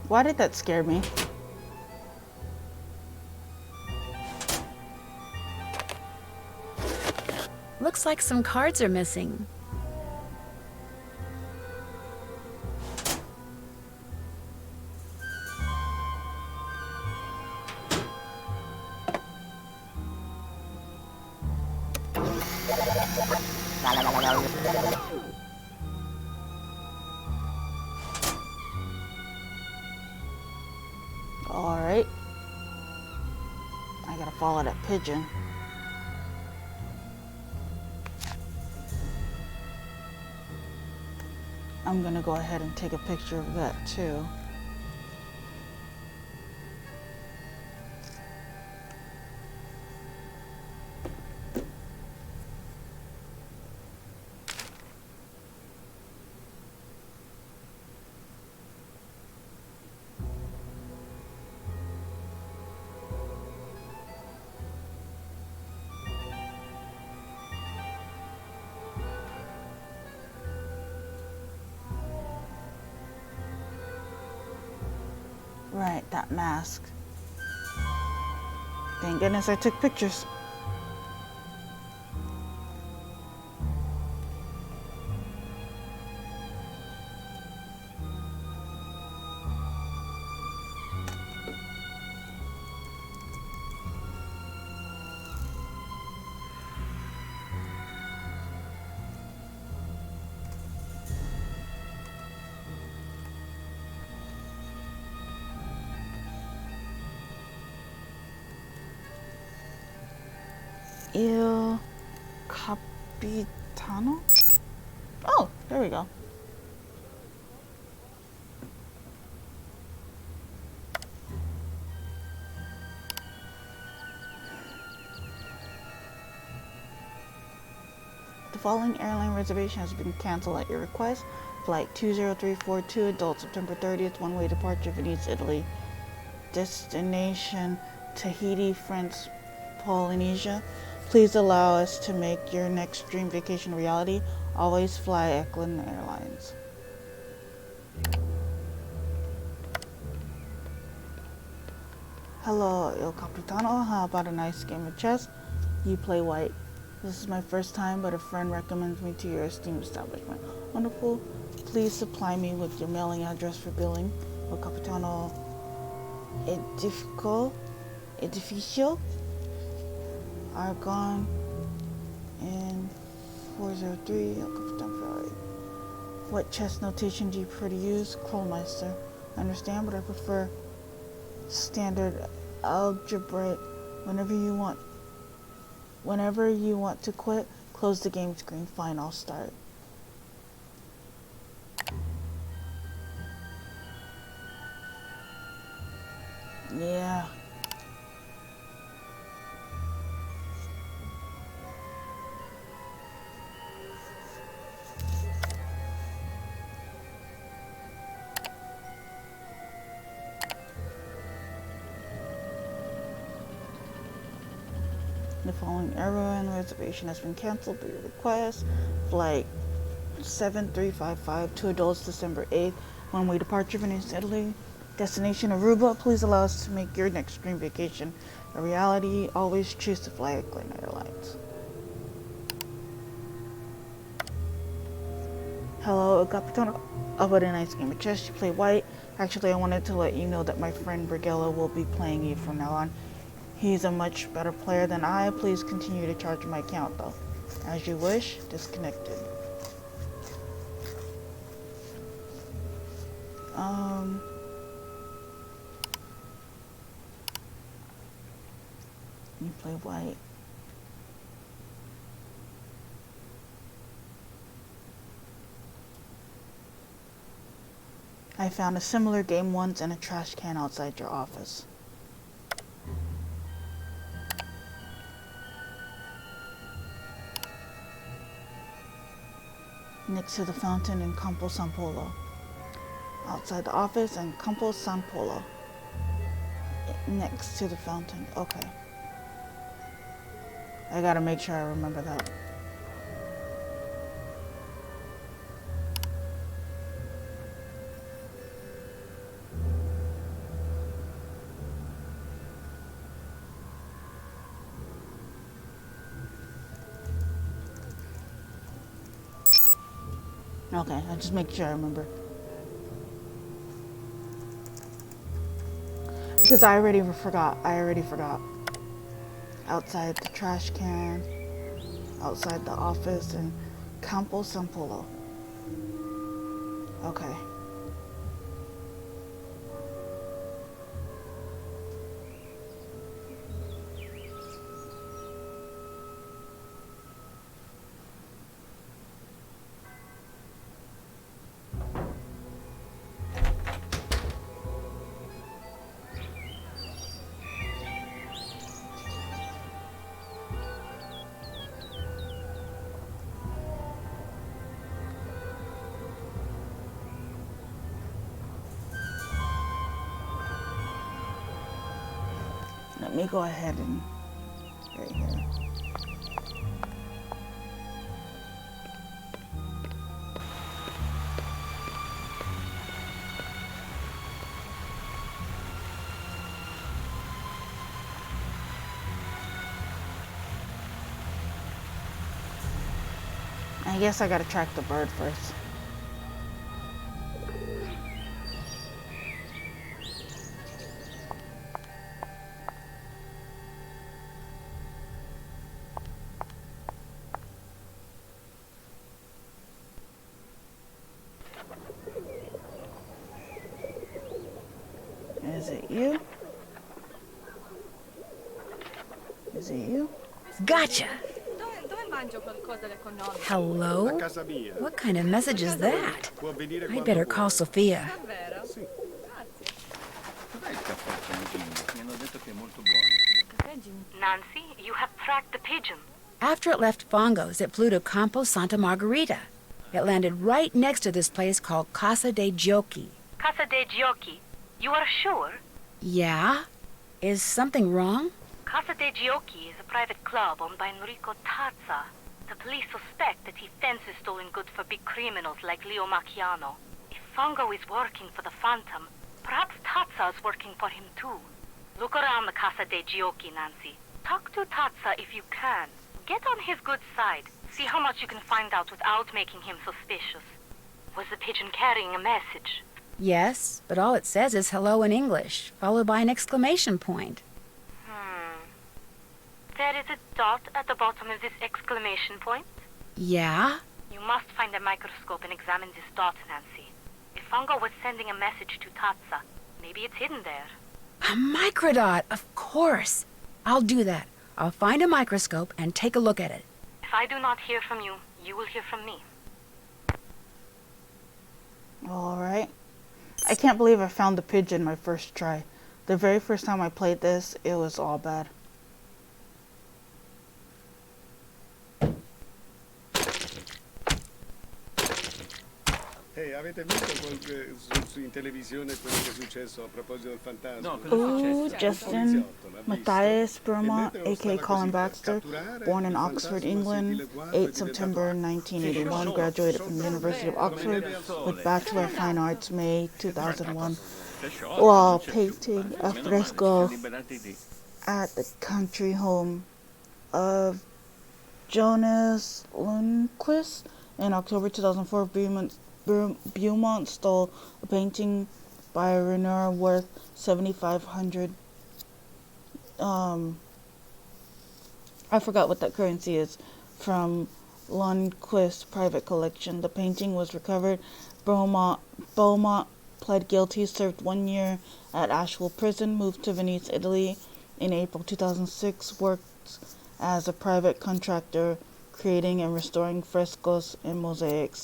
Why did that scare me? Looks like some cards are missing. Alright. I gotta follow that pigeon. I'm gonna go ahead and take a picture of that too. Right, that mask. Thank goodness I took pictures. Il Capitano? Oh, there we go. The following airline reservation has been canceled at your request. Flight 20342, adult, September 30th, one-way departure, Venice, Italy. Destination Tahiti, French Polynesia. Please allow us to make your next dream vacation a reality. Always fly a.k.a. Airlines. Hello, Il Capitano. How about a nice game of chess? You play white. This is my first time, but a friend recommends me to your esteemed establishment. Wonderful. Please supply me with your mailing address for billing. Il Capitano Edificio Argon in 403. El Capitan Ferrari. What chess notation do you prefer to use? Krollmeister. I understand, but I prefer standard algebraic. Whenever you want to quit, close the game screen. Fine, I'll start. Yeah. The following airline reservation has been canceled by your request. Flight 7355, 2 adults, December 8th. One-way departure, Venice, Italy. Destination Aruba. Please allow us to make your next dream vacation a reality. Always choose to fly a.k.a. Airlines. Hello, Capitano. About a nice game of chess. You play white. Actually, I wanted to let you know that my friend Brigella will be playing you from now on. He's a much better player than I. Please continue to charge my account, though. As you wish. Disconnected. You play white. I found a similar game once in a trash can outside your office. next to the fountain in Campo San Polo. Outside the office in Campo San Polo. Next to the fountain. Okay. I gotta make sure I remember that. Okay, I'll just make sure I remember. Because I already forgot. Outside the trash can, outside the office, and Campo San Polo. Okay. Let me go ahead and right here. I guess I gotta track the bird first. Is it you? Is it you? Gotcha! Hello? What kind of message is that? I better call Sophia. Nancy, you have tracked the pigeon. After it left Fongo's, it flew to Campo Santa Margarita. It landed right next to this place called Casa de Giochi. Casa de Giochi. You are sure? Yeah? Is something wrong? Casa de Giochi is a private club owned by Enrico Tazza. The police suspect that he fences stolen goods for big criminals like Leo Macchiano. If Fongo is working for the Phantom, perhaps Tazza is working for him too. Look around the Casa de Giochi, Nancy. Talk to Tazza if you can. Get on his good side. See how much you can find out without making him suspicious. Was the pigeon carrying a message? Yes, but all it says is hello in English, followed by an exclamation point. There is a dot at the bottom of this exclamation point. Yeah? You must find a microscope and examine this dot, Nancy. If Fongo was sending a message to Tazza, maybe it's hidden there. A microdot, of course. I'll do that. I'll find a microscope and take a look at it. If I do not hear from you, you will hear from me. Alright. I can't believe I found the pigeon my first try. The very first time I played this, it was all bad. Avete visto in televisione quello che è successo a proposito del fantasma? Ooh, Justin Matthias Bruma, a.k.a. Colin Baxter, born in Oxford, England, 8 September 1981, graduated from the University of Oxford with Bachelor of Fine Arts, May 2001, while painting a fresco at the country home of Jonas Lundquist. In October 2004, Beaumont stole a painting by Renoir worth $7,500. I forgot what that currency is, from Lundquist's private collection. The painting was recovered. Beaumont pled guilty, served 1 year at Asheville Prison, moved to Venice, Italy in April 2006, worked as a private contractor, creating and restoring frescoes and mosaics.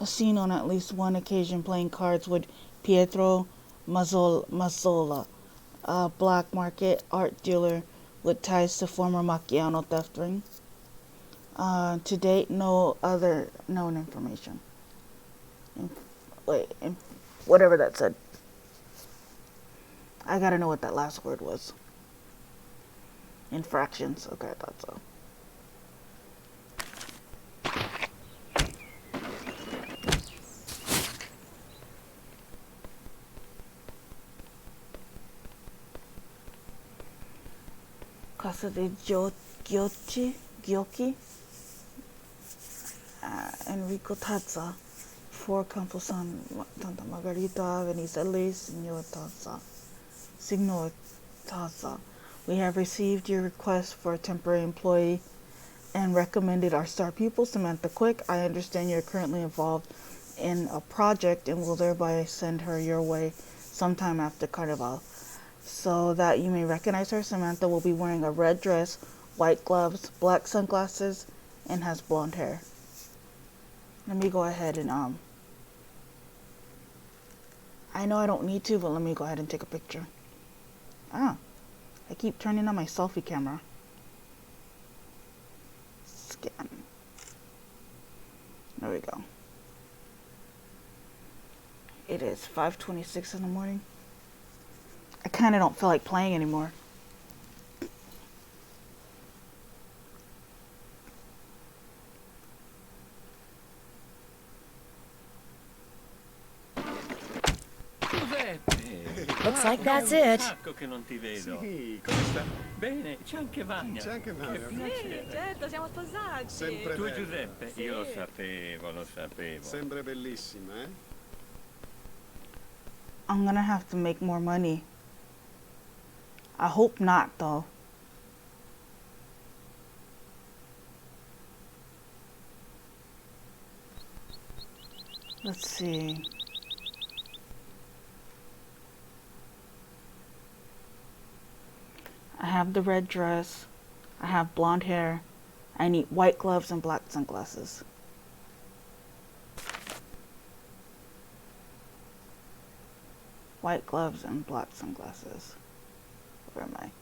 Seen on at least one occasion playing cards with Pietro Mazzola, a black market art dealer with ties to former Macchiano theft ring. To date, no other known information. Whatever that said. I gotta know what that last word was. Infractions. Okay, I thought so. Casa de Gyoki. Enrico Tazza. 4 Camposan Santa Margarita, Venice, Signor Tazza. We have received your request for a temporary employee and recommended our star pupil, Samantha Quick. I understand you're currently involved in a project and will thereby send her your way sometime after Carnival. So that you may recognize her, Samantha will be wearing a red dress, white gloves, black sunglasses, and has blonde hair. Let me go ahead and, I know I don't need to, but let me go ahead and take a picture. I keep turning on my selfie camera. Scan. There we go. It is 5:26 in the morning. I kind of don't feel like playing anymore. Looks like that's it. Che non ti vedo. Sì, come sta? Bene, c'è anche Vania. C'è anche Vania. Che piacere. Sì, certo, siamo sposati. Sempre Tu bella. Giuseppe, Sì. io lo sapevo. Sempre bellissima, eh? I'm gonna have to make more money. I hope not, though. Let's see. I have the red dress. I have blonde hair. I need white gloves and black sunglasses. White gloves and black sunglasses. Where am I?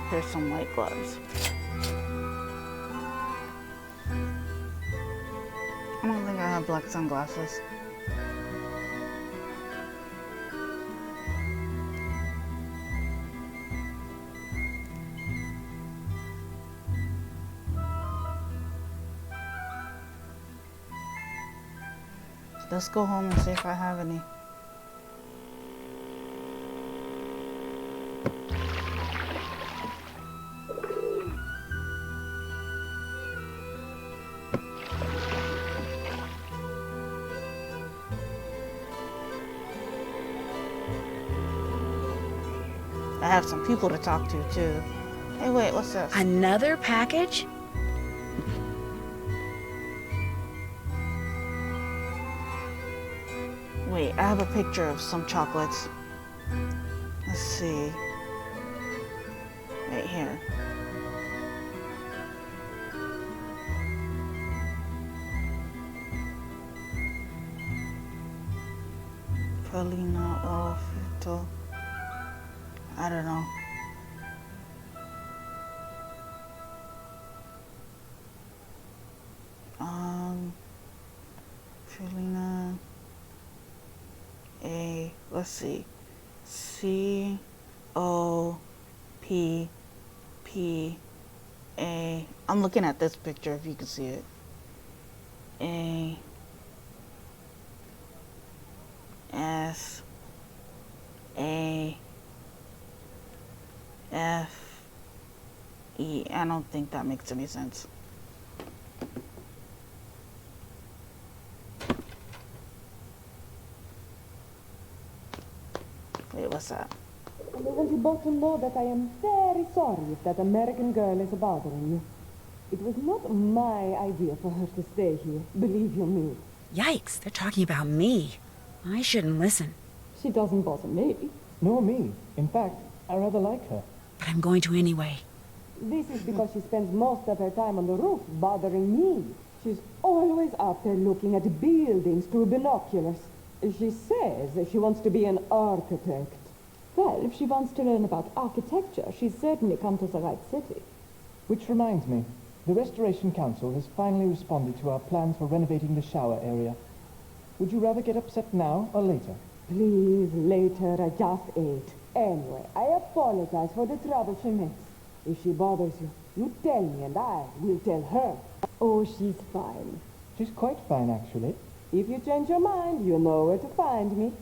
Here's some white gloves. I don't think I have black sunglasses. Let's go home and see if I have any. I have some people to talk to too. Hey, wait, what's this? Another package? Wait, I have a picture of some chocolates. Let's see. Right here. Pralina or Fito. I don't know. Pralina. Let's see. C-O-P-P-A. I'm looking at this picture if you can see it. A-S-A-F-E. I don't think that makes any sense. Wait, what's that? And I want you both to know that I am very sorry if that American girl is bothering you. It was not my idea for her to stay here, believe you me. Yikes, they're talking about me. I shouldn't listen. She doesn't bother me. Nor me. In fact, I rather like her. But I'm going to anyway. This is because she spends most of her time on the roof bothering me. She's always out there looking at buildings through binoculars. She says that she wants to be an architect. Well, if she wants to learn about architecture, she's certainly come to the right city. Which reminds me, the Restoration Council has finally responded to our plans for renovating the shower area. Would you rather get upset now or later? Please, later. I just ate. Anyway, I apologize for the trouble she makes. If she bothers you, you tell me and I will tell her. Oh, she's fine. She's quite fine, actually. If you change your mind, you know where to find me.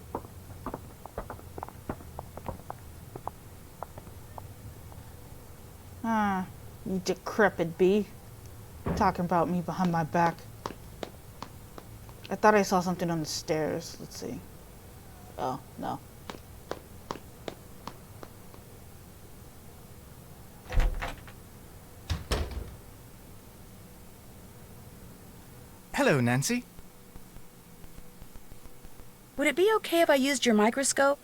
Ah, you decrepit bee. Talking about me behind my back. I thought I saw something on the stairs. Let's see. Oh, no. Hello, Nancy. Would it be okay if I used your microscope?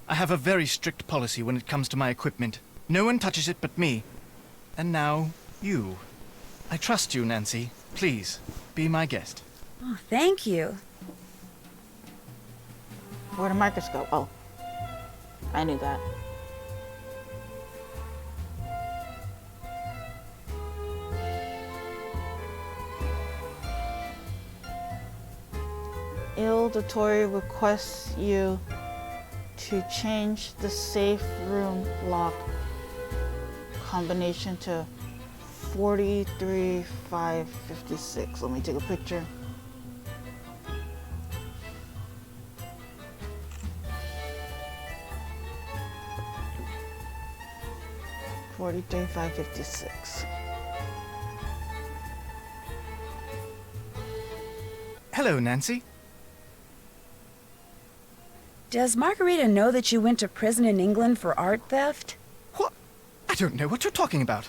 I have a very strict policy when it comes to my equipment. No one touches it but me. And now, you. I trust you, Nancy. Please, be my guest. Oh, thank you. Where'd a microscope? Oh. I knew that. Il Dottore requests you to change the safe room lock combination to 43556. Let me take a picture. $43,556. Hello, Nancy. Does Margarita know that you went to prison in England for art theft? What? I don't know what you're talking about.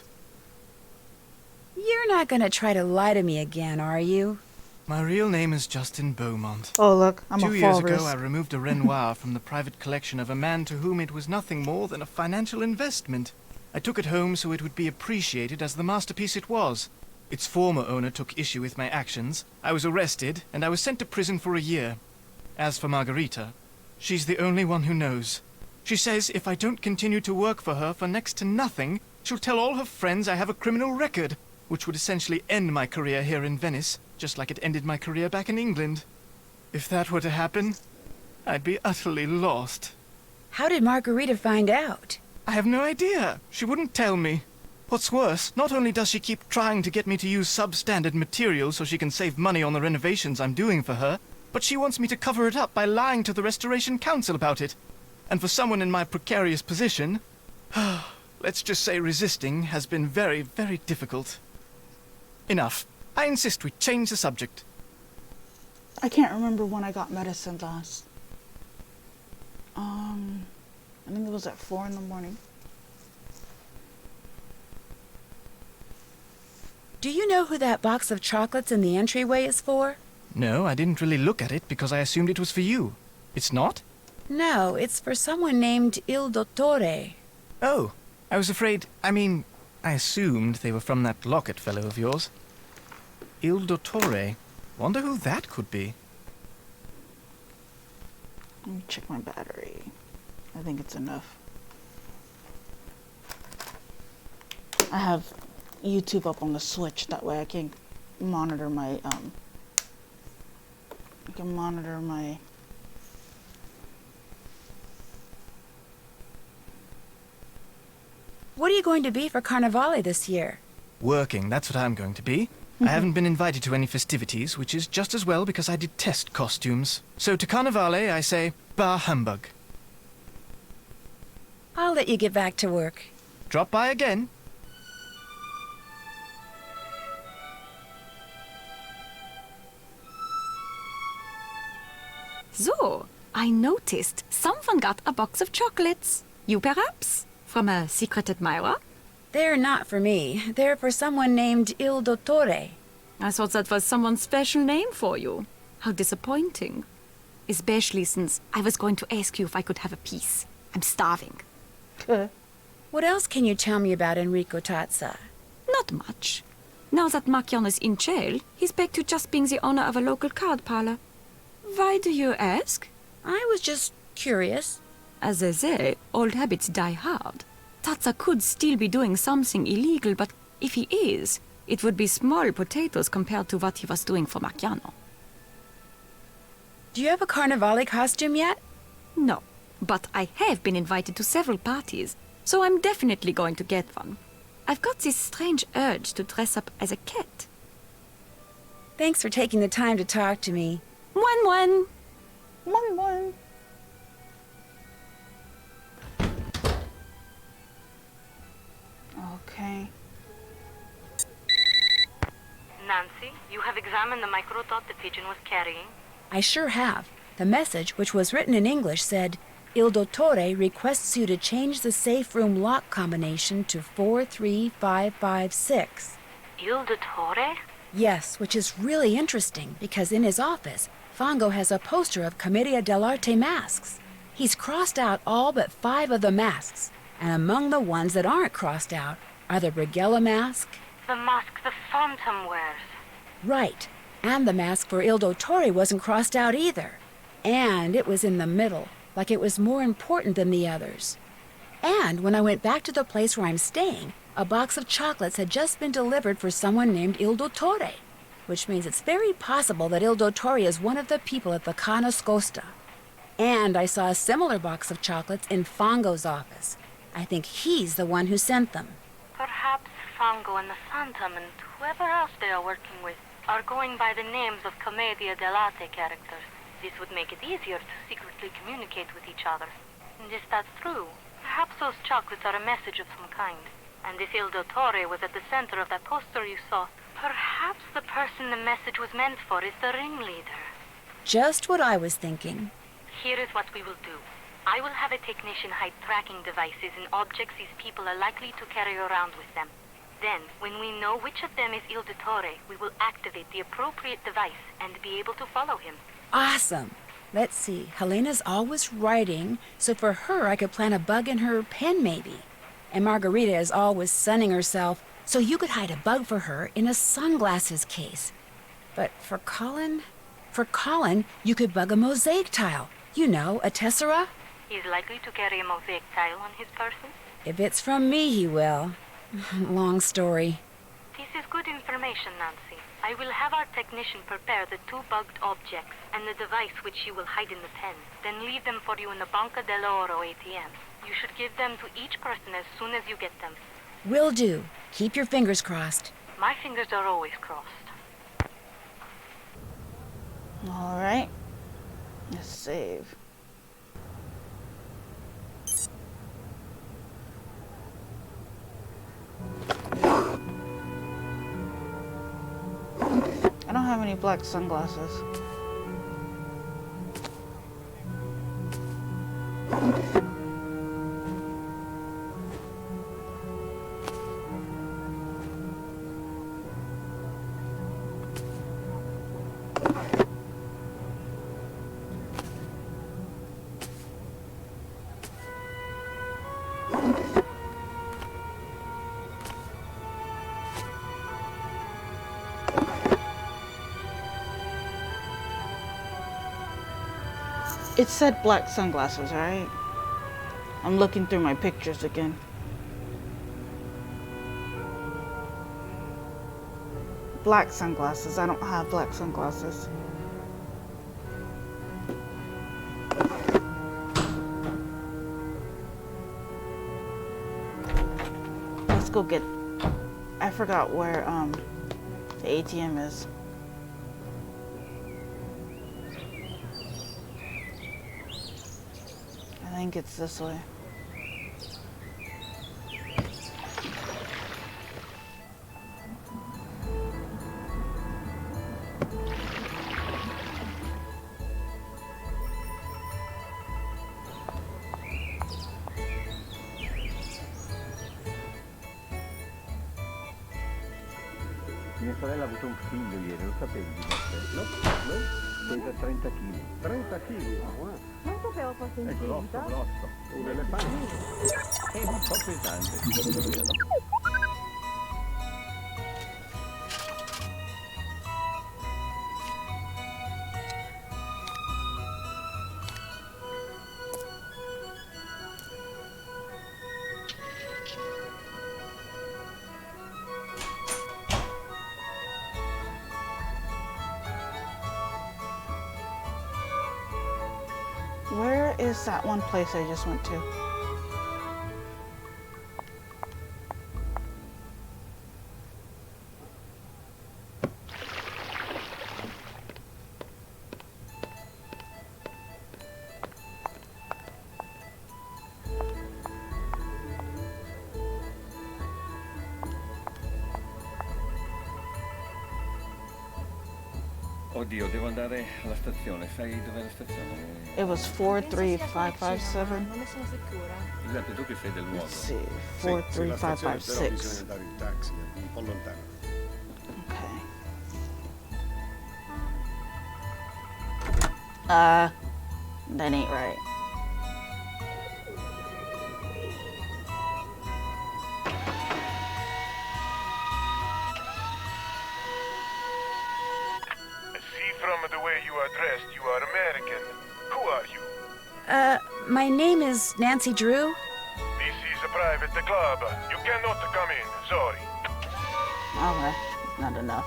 You're not gonna try to lie to me again, are you? My real name is Justin Beaumont. Oh, look, I'm a 2 years walrus. ago, I removed a Renoir from the private collection of a man to whom it was nothing more than a financial investment. I took it home so it would be appreciated as the masterpiece it was. Its former owner took issue with my actions. I was arrested, and I was sent to prison for a year. As for Margarita, she's the only one who knows. She says if I don't continue to work for her for next to nothing, she'll tell all her friends I have a criminal record, which would essentially end my career here in Venice, just like it ended my career back in England. If that were to happen, I'd be utterly lost. How did Margarita find out? I have no idea. She wouldn't tell me. What's worse, not only does she keep trying to get me to use substandard materials so she can save money on the renovations I'm doing for her, but she wants me to cover it up by lying to the Restoration Council about it. And for someone in my precarious position, let's just say resisting has been very, very difficult. Enough. I insist we change the subject. I can't remember when I got medicine last. I think it was at 4 in the morning. Do you know who that box of chocolates in the entryway is for? No, I didn't really look at it because I assumed it was for you. It's not? No, it's for someone named Il Dottore. Oh, I was afraid, I assumed they were from that locket fellow of yours. Il Dottore. Wonder who that could be. Let me check my battery. I think it's enough. I have YouTube up on the Switch, that way I can monitor my What are you going to be for Carnivale this year? Working, that's what I'm going to be. I haven't been invited to any festivities, which is just as well because I detest costumes. So to Carnivale, I say, bah humbug. I'll let you get back to work. Drop by again. So, I noticed someone got a box of chocolates. You perhaps? From a secret admirer? They're not for me. They're for someone named Il Dottore. I thought that was someone's special name for you. How disappointing. Especially since I was going to ask you if I could have a piece. I'm starving. What else can you tell me about Enrico Tazza? Not much. Now that Marchion is in jail, he's back to just being the owner of a local card parlor. Why do you ask? I was just curious. As they say, old habits die hard. Tazza could still be doing something illegal, but if he is, it would be small potatoes compared to what he was doing for Marchiano. Do you have a Carnivale costume yet? No, but I have been invited to several parties, so I'm definitely going to get one. I've got this strange urge to dress up as a cat. Thanks for taking the time to talk to me. One. Okay. Nancy, you have examined the microdot the pigeon was carrying? I sure have. The message, which was written in English, said, Il Dottore requests you to change the safe room lock combination to 43556. Il Dottore? Yes, which is really interesting because in his office, Fongo has a poster of Commedia dell'arte masks. He's crossed out all but 5 of the masks, and among the ones that aren't crossed out are the Brighella mask. The mask the Phantom wears. Right, and the mask for Il Dottore wasn't crossed out either. And it was in the middle, like it was more important than the others. And when I went back to the place where I'm staying, a box of chocolates had just been delivered for someone named Il Dottore, which means it's very possible that Il Dottore is one of the people at the Ca' Nascosta. And I saw a similar box of chocolates in Fongo's office. I think he's the one who sent them. Perhaps Fongo and the Phantom and whoever else they are working with are going by the names of Commedia dell'arte characters. This would make it easier to secretly communicate with each other. And if that's true, perhaps those chocolates are a message of some kind. And if Il Dottore was at the center of that poster you saw, perhaps the person the message was meant for is the ringleader. Just what I was thinking. Here is what we will do. I will have a technician hide tracking devices in objects these people are likely to carry around with them. Then, when we know which of them is Il Dottore, we will activate the appropriate device and be able to follow him. Awesome. Let's see. Helena's always writing, so for her I could plant a bug in her pen maybe. And Margarita is always sunning herself, so you could hide a bug for her in a sunglasses case. But for Colin, you could bug a mosaic tile. You know, a tessera. He's likely to carry a mosaic tile on his person. If it's from me, he will. Long story. This is good information, Nancy. I will have our technician prepare the 2 bugged objects and the device which you will hide in the pen, then leave them for you in the Banca dell'Oro ATM. You should give them to each person as soon as you get them. Will do. Keep your fingers crossed. My fingers are always crossed. All right. Let's save. I don't have any black sunglasses. It said black sunglasses, right? I'm looking through my pictures again. Black sunglasses. I don't have black sunglasses. Let's go get... I forgot where the ATM is. I think it's this way. Mia sorella ha avuto un figlio ieri, lo sapevi di te? No? Pesa 30 kg. 30 kg, wow. Non sapevo fosse È grosso, incinta. grosso. Un elefante. È un po' pesante. Where is that one place I just went to? Oddio, devo andare alla stazione. Sai dov'è la stazione? It was 43557. Non ne sono sicura. Giuseppe, tu che sei del luogo. Let's see, Sì, la stazione, però 43556. bisogna dare il taxi, è un po' lontano. Okay. That ain't right. From the way you are dressed, you are American. Who are you? My name is Nancy Drew. This is a private club. You cannot come in. Sorry. Okay, not enough.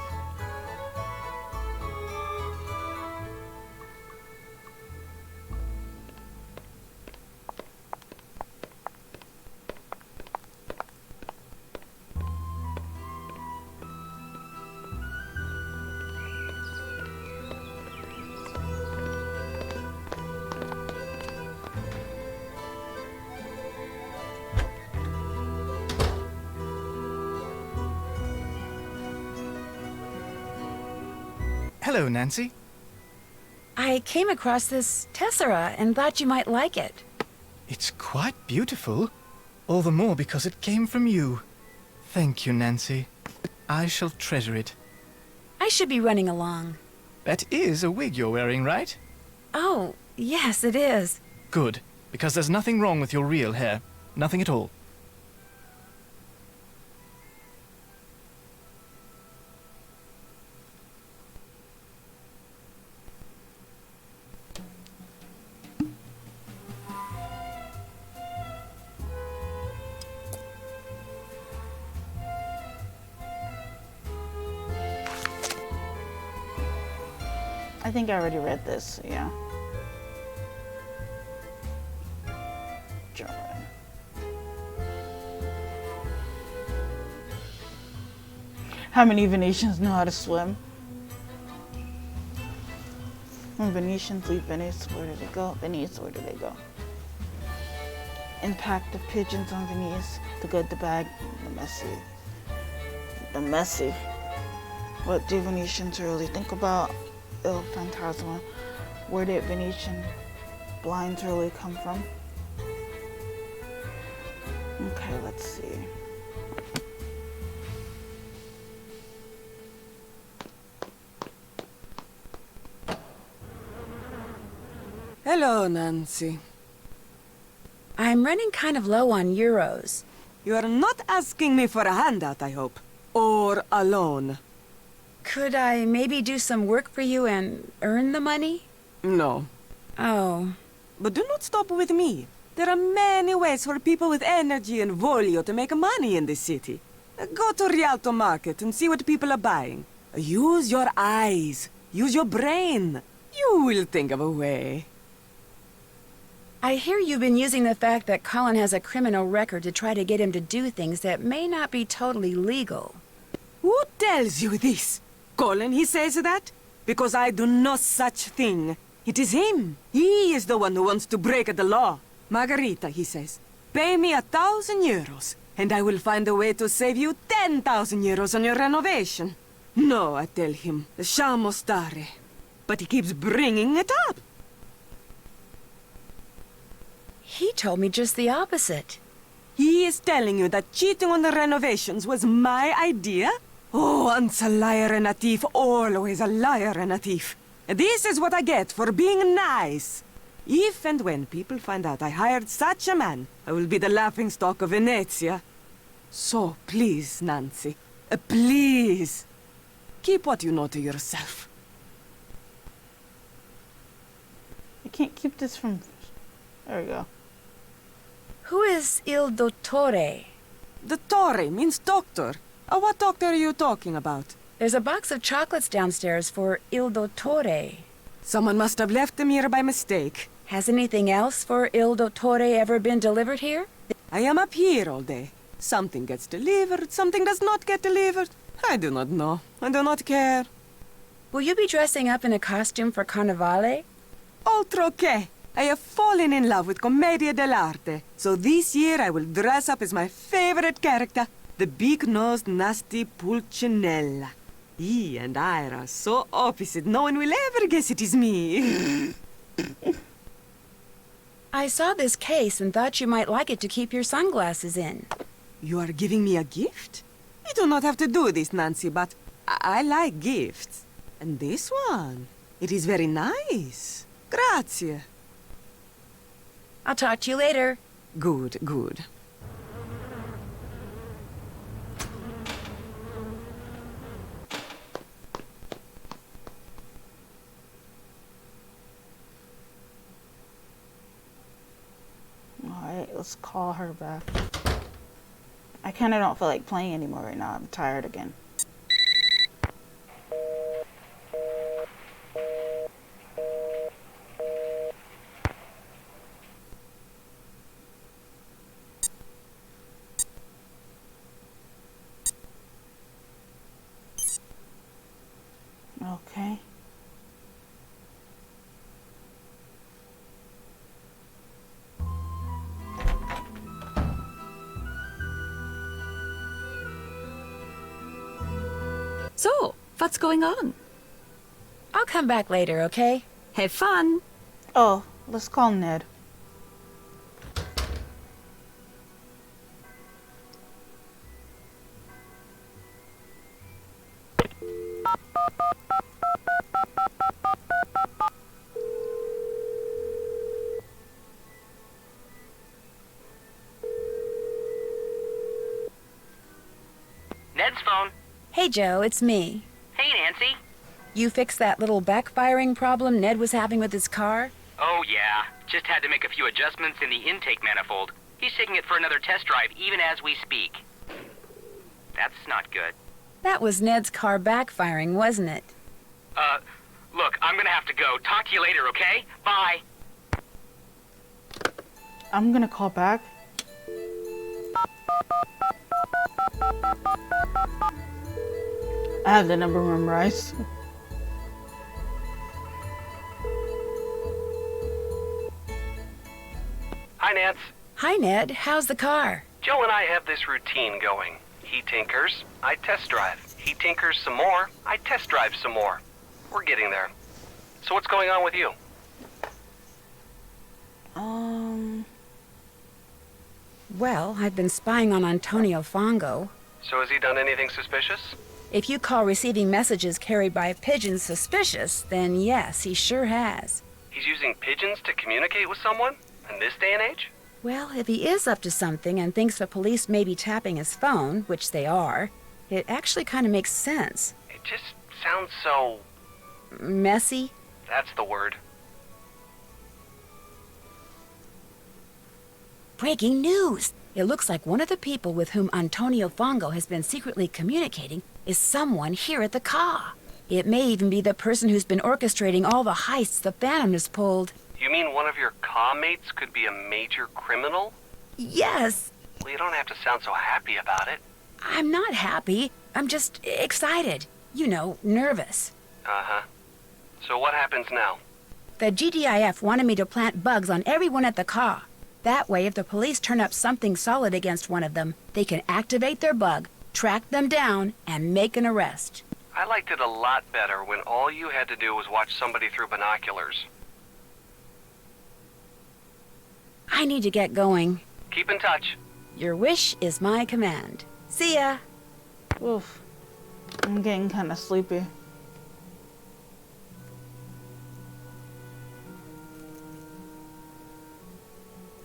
Hello, Nancy. I came across this tessera and thought you might like it. It's quite beautiful. All the more because it came from you. Thank you, Nancy. I shall treasure it. I should be running along. That is a wig you're wearing, right? Oh, yes, it is. Good, because there's nothing wrong with your real hair. Nothing at all. I think I already read this, yeah. German. How many Venetians know how to swim? When Venetians leave Venice, where do they go? Venice, where do they go? Impact of pigeons on Venice. The good, the bad, the messy. The messy. What do Venetians really think about Il Fantasma? Where did Venetian blinds really come from? Okay, let's see. Hello, Nancy. I'm running kind of low on euros. You are not asking me for a handout, I hope. Or a loan. Could I maybe do some work for you and earn the money? No. Oh. But do not stop with me. There are many ways for people with energy and voglio to make money in this city. Go to Rialto Market and see what people are buying. Use your eyes. Use your brain. You will think of a way. I hear you've been using the fact that Colin has a criminal record to try to get him to do things that may not be totally legal. Who tells you this? Colin, he says that? Because I do no such thing. It is him. He is the one who wants to break the law. Margarita, he says, pay me 1,000 euros, and I will find a way to save you 10,000 euros on your renovation. No, I tell him, lasciamo stare. But he keeps bringing it up. He told me just the opposite. He is telling you that cheating on the renovations was my idea? Oh, once a liar and a thief, always a liar and a thief. This is what I get for being nice. If and when people find out I hired such a man, I will be the laughingstock of Venezia. So, please, Nancy, please, keep what you know to yourself. I can't keep this from... There we go. Who is Il Dottore? Dottore means doctor. What doctor are you talking about? There's a box of chocolates downstairs for Il Dottore. Someone must have left them here by mistake. Has anything else for Il Dottore ever been delivered here? I am up here all day. Something gets delivered, something does not get delivered. I do not know. I do not care. Will you be dressing up in a costume for Carnevale? Altro che! I have fallen in love with Commedia dell'arte. So this year I will dress up as my favorite character, the big-nosed, nasty Pulcinella. He and I are so opposite, no one will ever guess it is me. I saw this case and thought you might like it to keep your sunglasses in. You are giving me a gift? You do not have to do this, Nancy, but I like gifts. And this one, it is very nice. Grazie. I'll talk to you later. Good, good. Alright, let's call her back. I kinda don't feel like playing anymore right now. I'm tired again. Okay. So, what's going on? I'll come back later, okay? Have fun. Oh, let's call Ned. Ned's phone. Hey, Joe, it's me. Hey, Nancy. You fixed that little backfiring problem Ned was having with his car? Oh, yeah. Just had to make a few adjustments in the intake manifold. He's taking it for another test drive even as we speak. That's not good. That was Ned's car backfiring, wasn't it? Look, I'm gonna have to go. Talk to you later, okay? Bye. I'm gonna call back. I have the number memorized. Hi, Nance. Hi, Ned. How's the car? Joe and I have this routine going. He tinkers, I test drive. He tinkers some more, I test drive some more. We're getting there. So what's going on with you? Well, I've been spying on Antonio Fongo. So has he done anything suspicious? If you call receiving messages carried by pigeons suspicious, then yes, he sure has. He's using pigeons to communicate with someone? In this day and age? Well, if he is up to something and thinks the police may be tapping his phone, which they are, it actually kind of makes sense. It just sounds so... Messy? That's the word. Breaking news! It looks like one of the people with whom Antonio Fongo has been secretly communicating is someone here at the Ka. It may even be the person who's been orchestrating all the heists the Phantom has pulled. You mean one of your mates could be a major criminal? Yes! Well, you don't have to sound so happy about it. I'm not happy. I'm just excited. You know, nervous. Uh-huh. So what happens now? The GDIF wanted me to plant bugs on everyone at the Ka. That way, if the police turn up something solid against one of them, they can activate their bug, track them down, and make an arrest. I liked it a lot better when all you had to do was watch somebody through binoculars. I need to get going. Keep in touch. Your wish is my command. See ya! Oof. I'm getting kind of sleepy.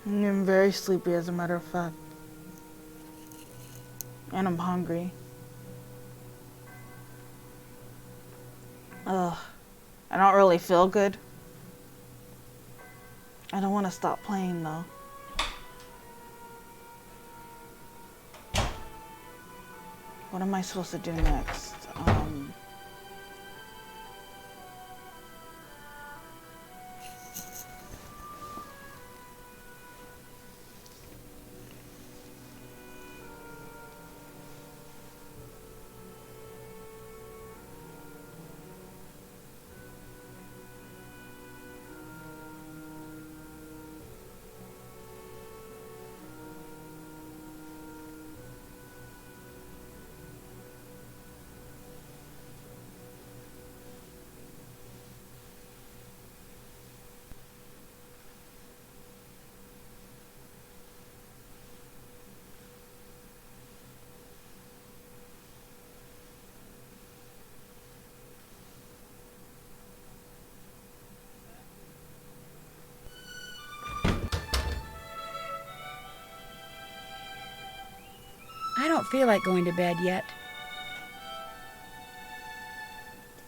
I'm getting very sleepy, as a matter of fact. And I'm hungry. Ugh. I don't really feel good. I don't want to stop playing, though. What am I supposed to do next? I don't feel like going to bed yet.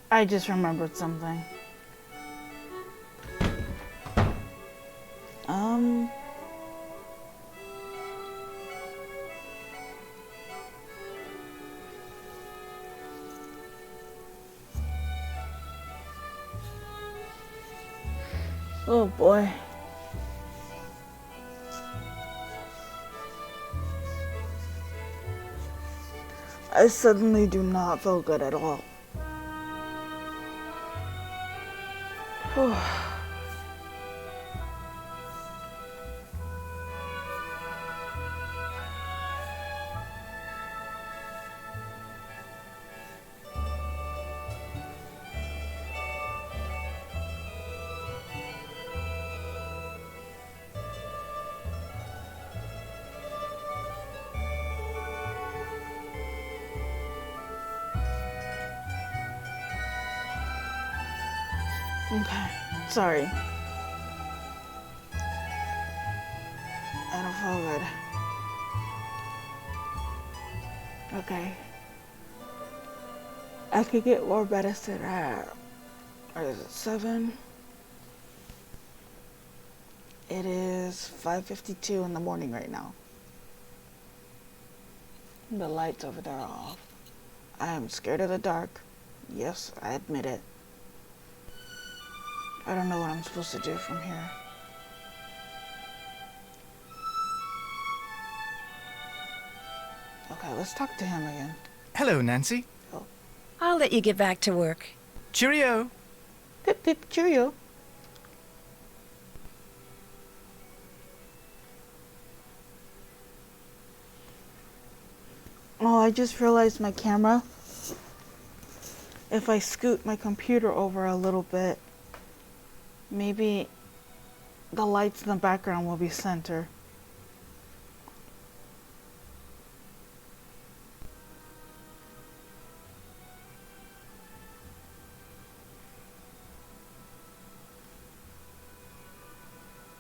I just remembered something. Oh boy. I suddenly do not feel good at all. Okay, sorry. I don't feel good. Okay. I could get more medicine at, what is it, 7? It is 5:52 in the morning right now. The lights over there are off. I am scared of the dark. Yes, I admit it. I don't know what I'm supposed to do from here. Okay, let's talk to him again. Hello, Nancy. I'll let you get back to work. Cheerio. Pip pip, cheerio. Oh, I just realized my camera. If I scoot my computer over a little bit, maybe the lights in the background will be center.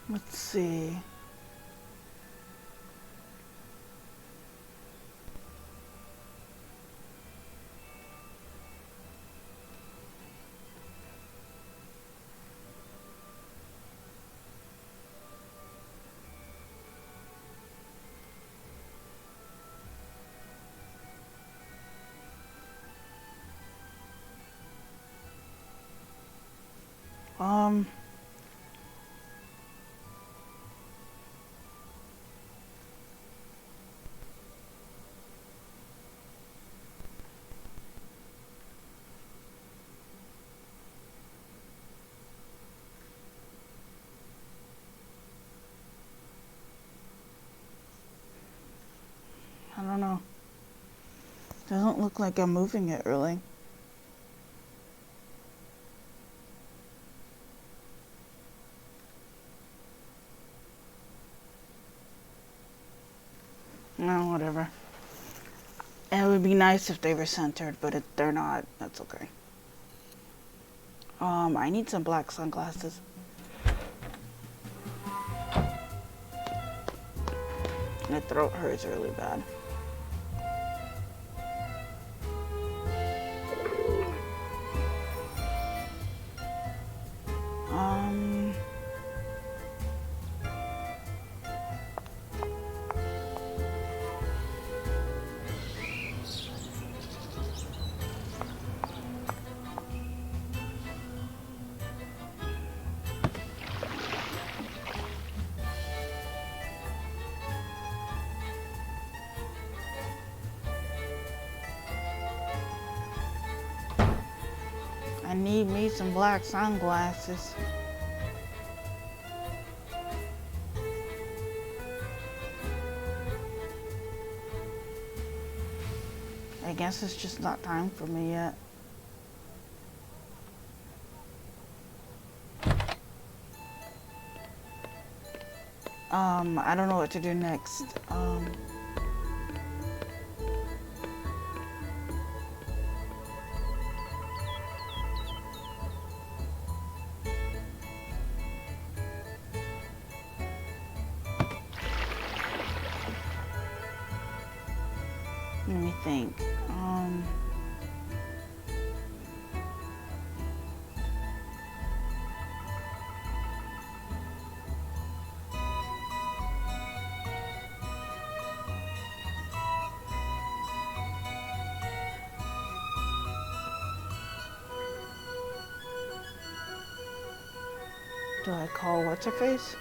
Let's see. I don't know. Doesn't look like I'm moving it really. No, whatever. it would be nice if they were centered, but if they're not, that's okay. I need some black sunglasses. My throat hurts really bad. I need me some black sunglasses. I guess it's just not time for me yet. I don't know what to do next. Let me think. Do I call what's her face?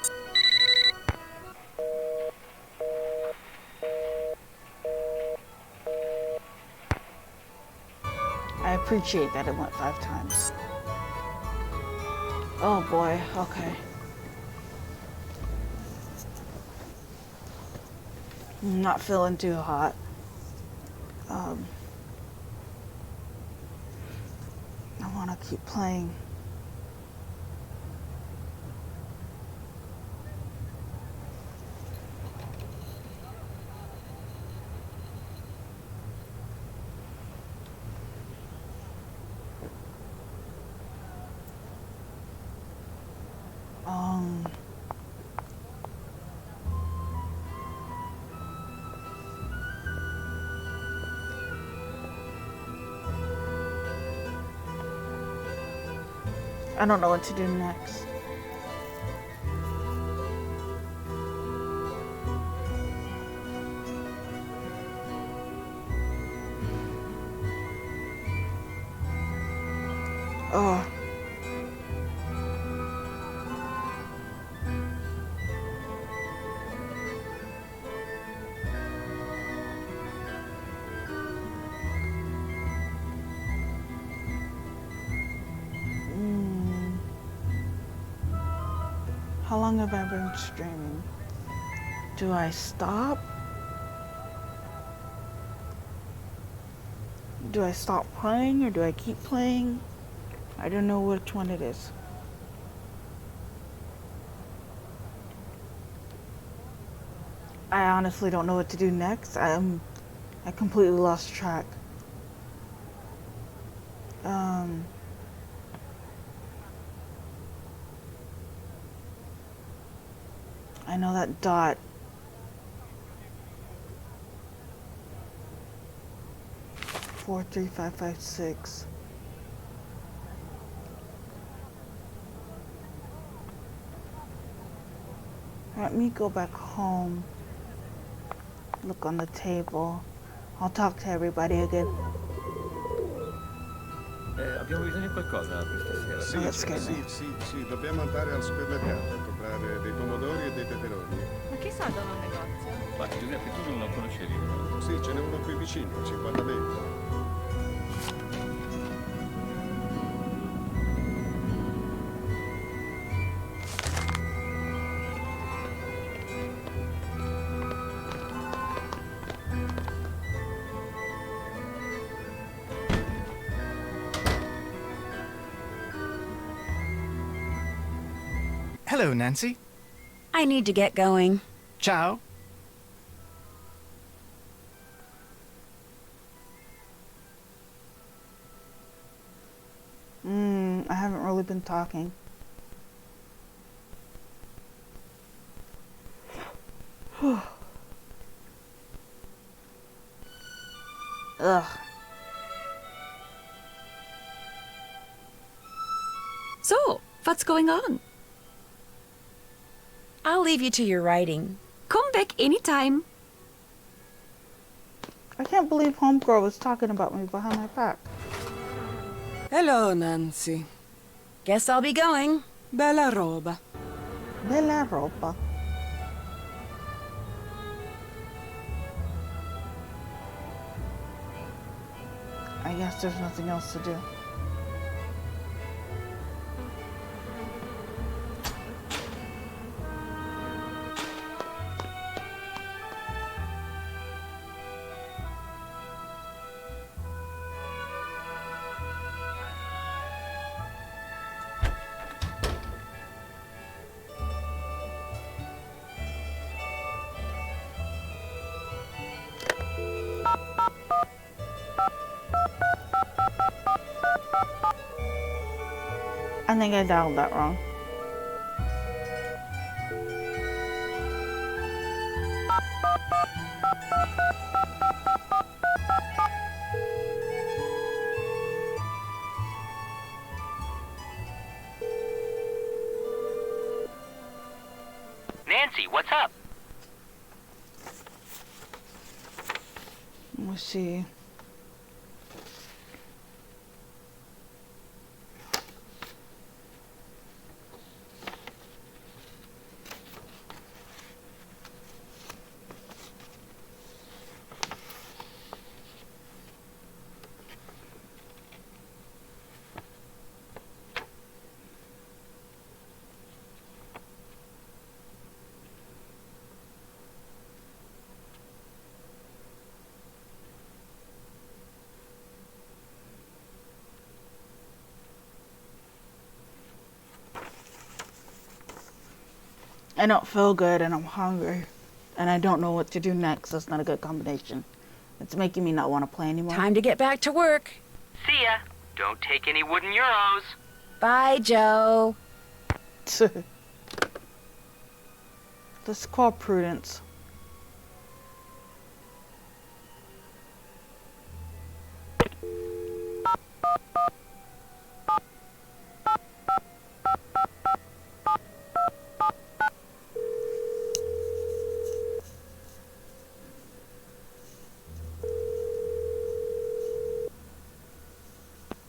I appreciate that it went 5 times. Oh boy, okay. I'm not feeling too hot. I want to keep playing. I don't know what to do next. Oh. How long have I been streaming? Do I stop? Do I stop playing or do I keep playing? I don't know which one it is. I honestly don't know what to do next. I completely lost track. I know that dot. Four, 3, 5, 5, 6. Let me go back home. Look on the table. I'll talk to everybody again. Abbiamo bisogno di qualcosa questa sera. Sì, dobbiamo andare al supermercato a comprare dei pomodori e dei peperoni. Ma chi sa dove è un negozio? Ma Giuseppe, tu non lo conoscevi? No? Sì, ce n'è uno qui vicino, 50 metri. Hello, Nancy. I need to get going. Ciao. I haven't really been talking. Ugh. So, what's going on? I'll leave you to your writing. Come back anytime. I can't believe Homegirl was talking about me behind my back. Hello, Nancy. Guess I'll be going. Bella roba. Bella roba. I guess there's nothing else to do. I think I dialed that wrong. Nancy, what's up? Let's see. I don't feel good and I'm hungry and I don't know what to do next. That's not a good combination. It's making me not want to play anymore. Time to get back to work. See ya. Don't take any wooden euros. Bye, Joe. Let's call Prudence.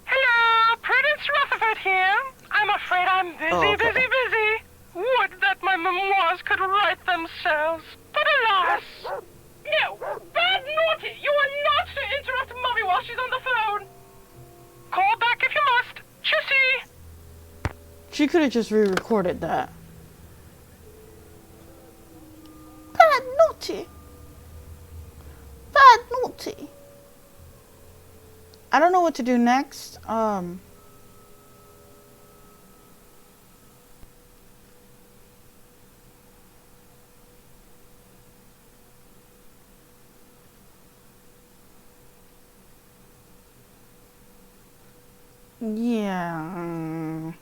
Hello, Prudence Rutherford here. I'm afraid I'm busy. Would that my memoirs could write themselves. But alas! No, bad naughty! You are not to interrupt Mummy while she's on the phone. Call back if you must. Chissy! She could have just re-recorded that. Bad naughty. Bad naughty. I don't know what to do next. Yeah,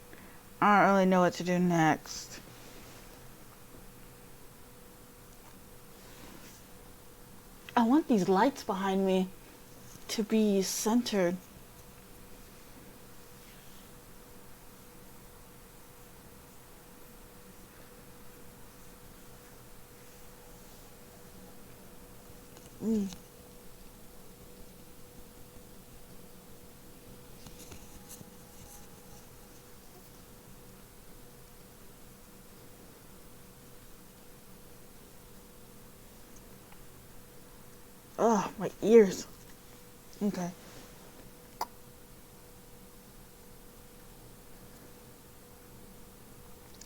I don't really know what to do next. I want these lights behind me to be centered. Oh, my ears. Okay.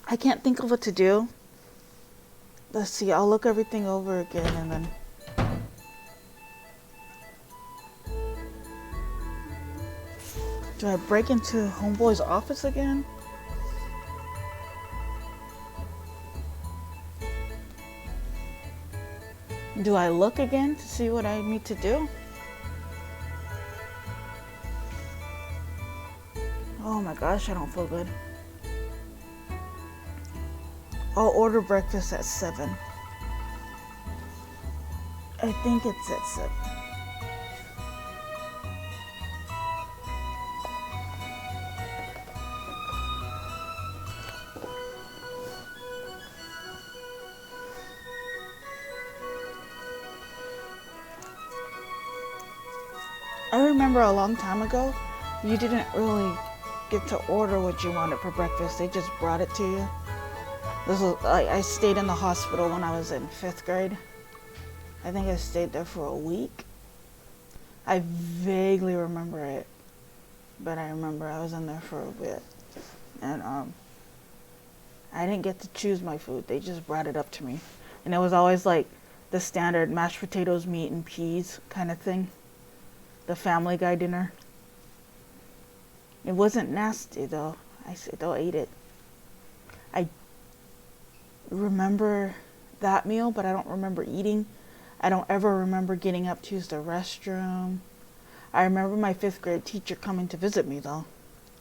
I can't think of what to do. Let's see, I'll look everything over again and then... Do I break into Homeboy's office again? Do I look again to see what I need to do? Oh my gosh, I don't feel good. I'll order breakfast at 7. I think it's at 7. I remember a long time ago, you didn't really get to order what you wanted for breakfast. They just brought it to you. This was I stayed in the hospital when I was in 5th grade. I think I stayed there for a week. I vaguely remember it, but I remember I was in there for a bit, and I didn't get to choose my food. They just brought it up to me, and it was always like the standard mashed potatoes, meat, and peas kind of thing. The Family Guy dinner. It wasn't nasty though. I still ate it. I remember that meal, but I don't remember eating. I don't ever remember getting up to use the restroom. I remember my 5th grade teacher coming to visit me though.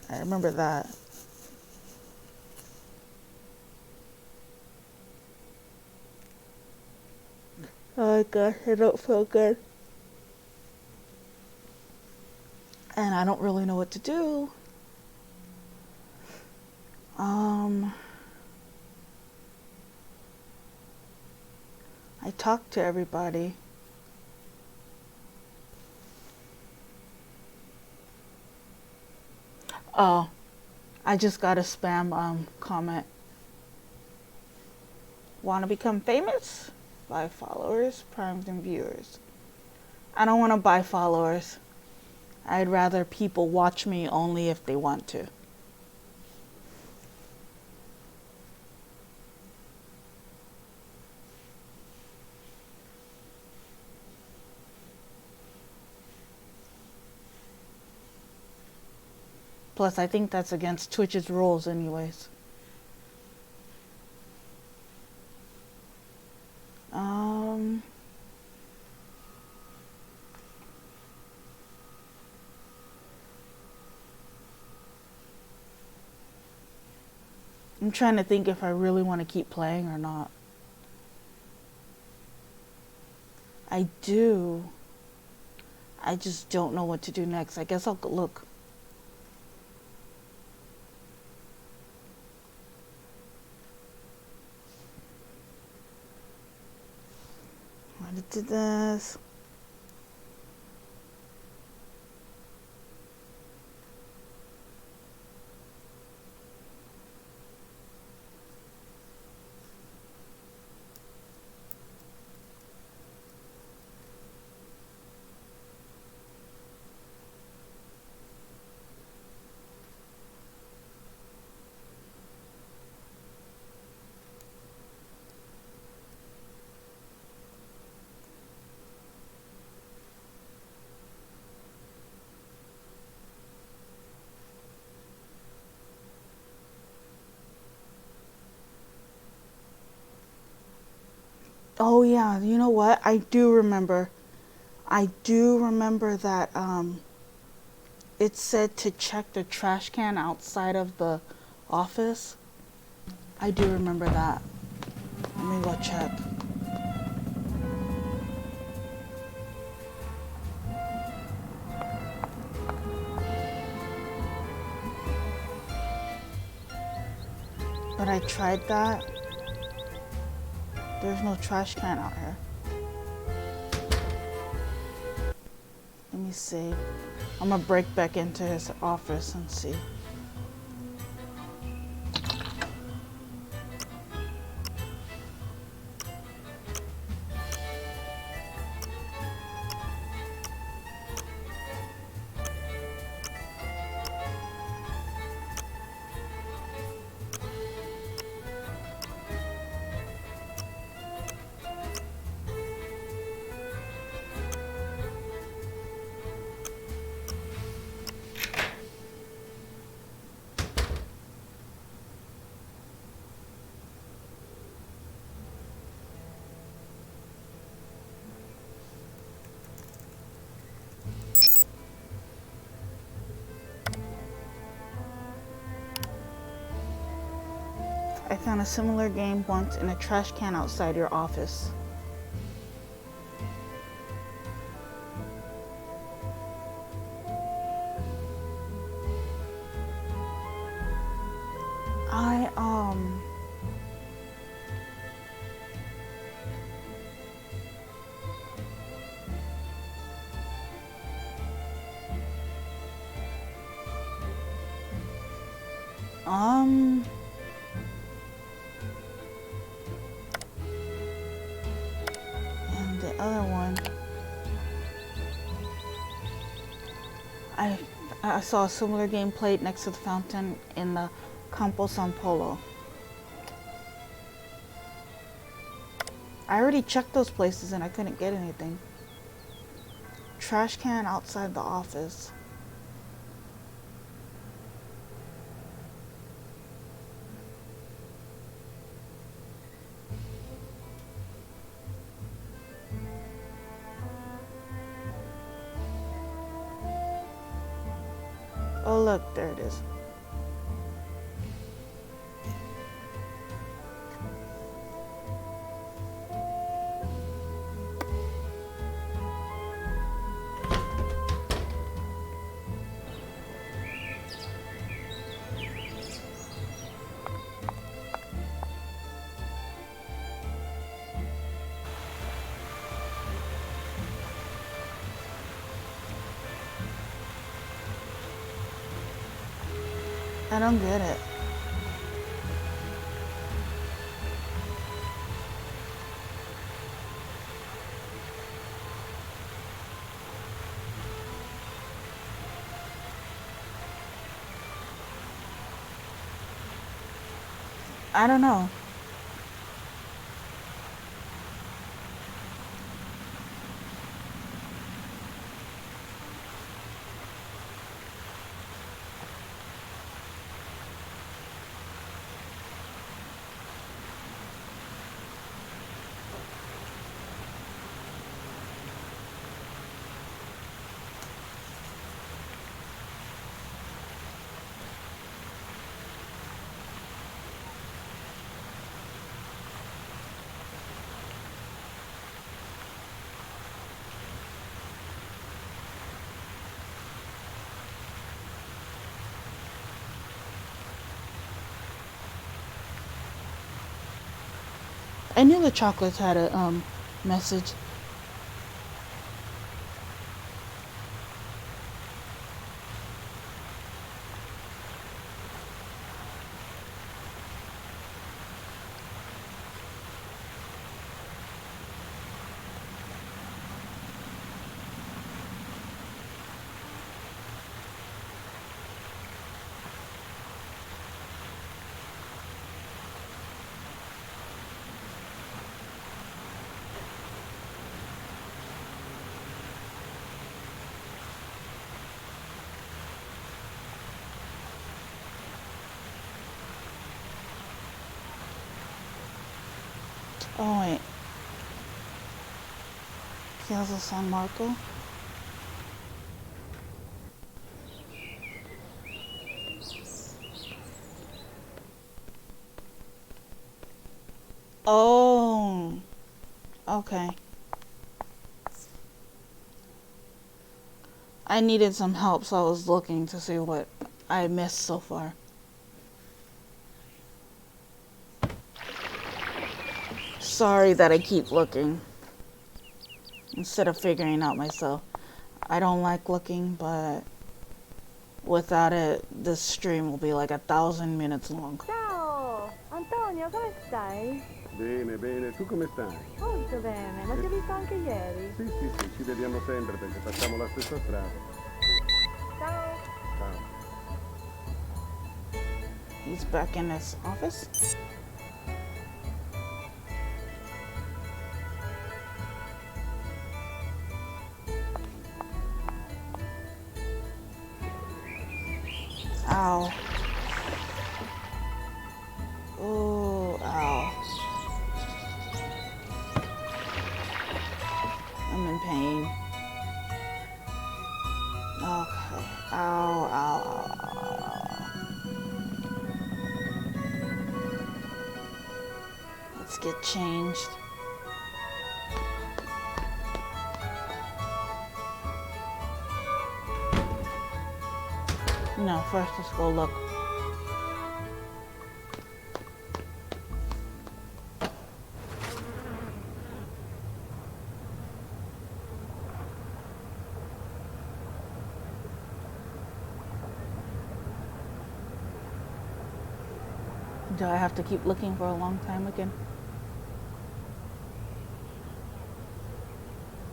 I remember that. Oh gosh, I don't feel good. And I don't really know what to do. I talked to everybody. Oh, I just got a spam comment. Want to become famous? Buy followers, primes, and viewers. I don't want to buy followers. I'd rather people watch me only if they want to. Plus, I think that's against Twitch's rules anyways. I'm trying to think if I really want to keep playing or not. I do. I just don't know what to do next. I guess I'll look. I did this. Oh yeah, you know what? I do remember that it said to check the trash can outside of the office. I do remember that. Let me go check. But I tried that. There's no trash can out here. Let me see. I'm gonna break back into his office and see. I found a similar game once in a trash can outside your office. And the other one, I saw a similar game played next to the fountain in the Campo San Polo. I already checked those places and I couldn't get anything. Trash can outside the office. Oh look, there it is. I don't get it. I don't know. I knew the chocolates had a message. Oh wait. Piazza San Marco. Oh. Okay. I needed some help, so I was looking to see what I missed so far. Sorry that I keep looking instead of figuring out myself. I don't like looking, but without it, this stream will be like 1,000 minutes long. Ciao! Antonio, come stai? Bene, bene. Tu come stai? Molto bene, ma ti ho visto anche ieri. Sì, sì, sì, ci vediamo sempre perché facciamo la stessa strada. Ciao! Ciao. He's back in his office. Ow. Oh, ow. I'm in pain. Okay. Ow, ow, ow, ow. Let's get changed. No, first let's go look. Do I have to keep looking for a long time again?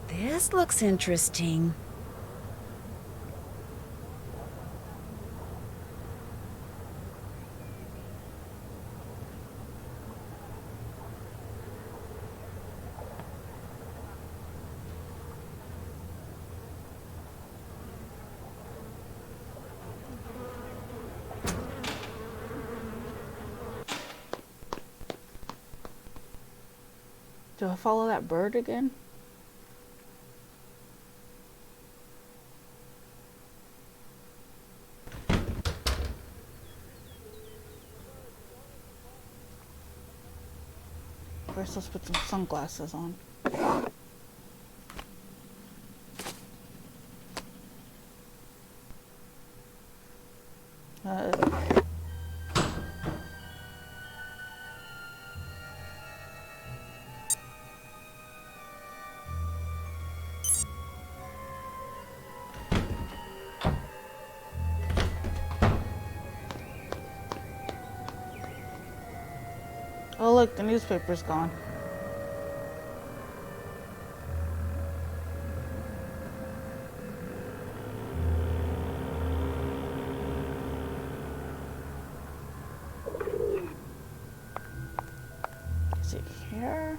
This looks interesting. Do I follow that bird again? First, let's put some sunglasses on. Oh look, the newspaper's gone. Is it here?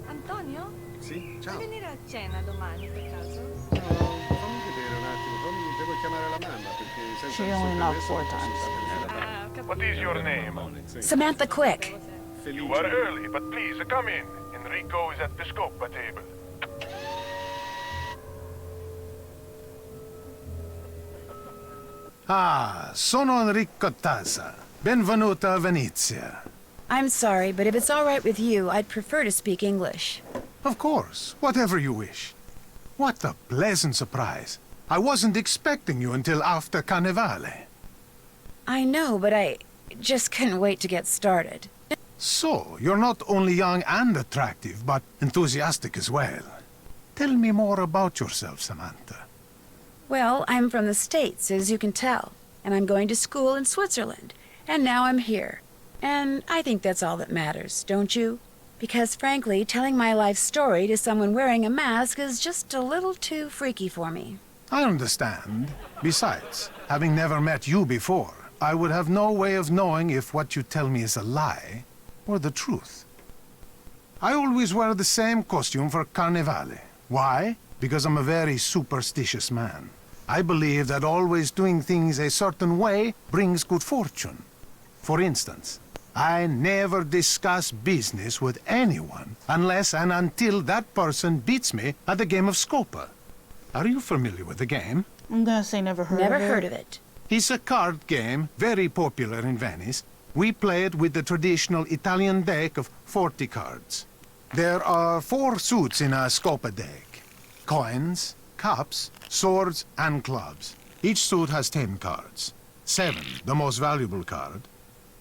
Antonio? Sì, ciao. Vuoi venire a cena domani per caso? No, fammi vedere un attimo, devo chiamare la mamma perché senza She il only suo knocked telefono 4 non si times. sa perché. What is your name? Samantha Quick. You are early, but please come in. Enrico is at the scopa table. Ah, sono Enrico Tazza. Benvenuta a Venezia. I'm sorry, but if it's all right with you, I'd prefer to speak English. Of course, whatever you wish. What a pleasant surprise. I wasn't expecting you until after Carnevale. I know, but I just couldn't wait to get started. So, you're not only young and attractive, but enthusiastic as well. Tell me more about yourself, Samantha. Well, I'm from the States, as you can tell, and I'm going to school in Switzerland, and now I'm here. And I think that's all that matters, don't you? Because frankly, telling my life story to someone wearing a mask is just a little too freaky for me. I understand. Besides, having never met you before, I would have no way of knowing if what you tell me is a lie or the truth. I always wear the same costume for Carnevale. Why? Because I'm a very superstitious man. I believe that always doing things a certain way brings good fortune. For instance, I never discuss business with anyone unless and until that person beats me at the game of Scopa. Are you familiar with the game? I'm gonna say never heard of it. Never heard of it. It's a card game, very popular in Venice. We play it with the traditional Italian deck of 40 cards. There are 4 suits in a Scopa deck. Coins, cups, swords, and clubs. Each suit has 10 cards. 7, the most valuable card.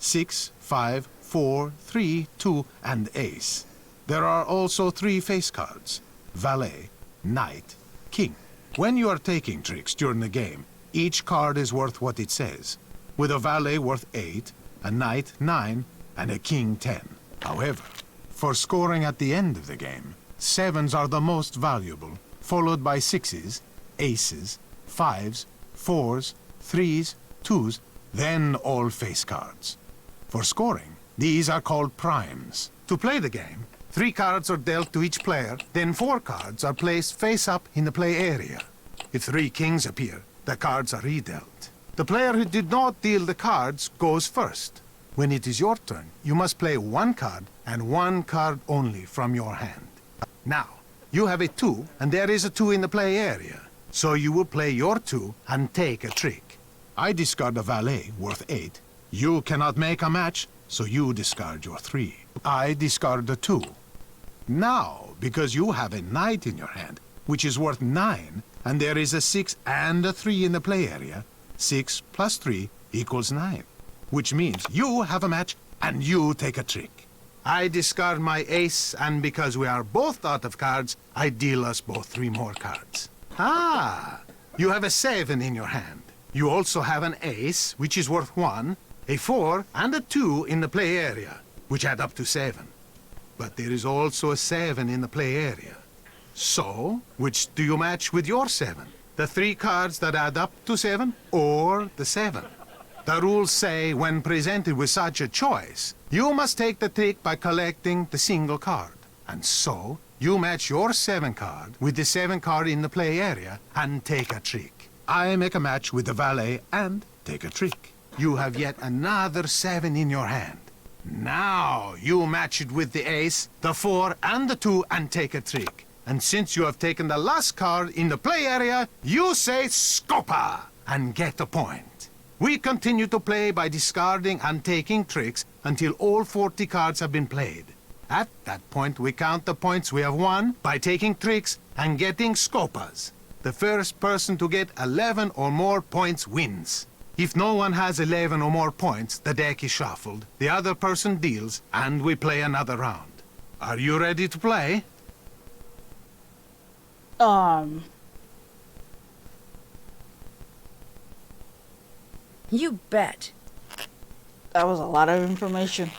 6, 5, 4, 3, 2, and ace. There are also 3 face cards. Valet, knight, king. When you are taking tricks during the game, each card is worth what it says, with a valet worth 8, a knight 9, and a king 10. However, for scoring at the end of the game, 7s are the most valuable, followed by 6s, aces, 5s, 4s, 3s, 2s, then all face cards. For scoring, these are called primes. To play the game, 3 cards are dealt to each player, then 4 cards are placed face up in the play area. If 3 kings appear, the cards are redealt. The player who did not deal the cards goes first. When it is your turn, you must play 1 card and 1 card only from your hand. Now, you have a 2 and there is a 2 in the play area. So you will play your 2 and take a trick. I discard a valet worth 8, You cannot make a match, so you discard your 3. I discard the 2. Now, because you have a knight in your hand, which is worth 9, and there is a 6 and a 3 in the play area, 6 plus 3 equals 9, which means you have a match and you take a trick. I discard my ace, and because we are both out of cards, I deal us both 3 more cards. Ah, you have a 7 in your hand. You also have an ace, which is worth 1, a 4, and a 2 in the play area, which add up to 7. But there is also a 7 in the play area. So, which do you match with your 7? The 3 cards that add up to 7, or the 7? The rules say when presented with such a choice, you must take the trick by collecting the single card. And so, you match your 7 card with the 7 card in the play area and take a trick. I make a match with the valet and take a trick. You have yet another 7 in your hand. Now, you match it with the ace, the 4, and the 2 and take a trick. And since you have taken the last card in the play area, you say Scopa and get a point. We continue to play by discarding and taking tricks until all 40 cards have been played. At that point, we count the points we have won by taking tricks and getting Scopas. The first person to get 11 or more points wins. If no one has 11 or more points, the deck is shuffled, the other person deals, and we play another round. Are you ready to play? You bet. That was a lot of information.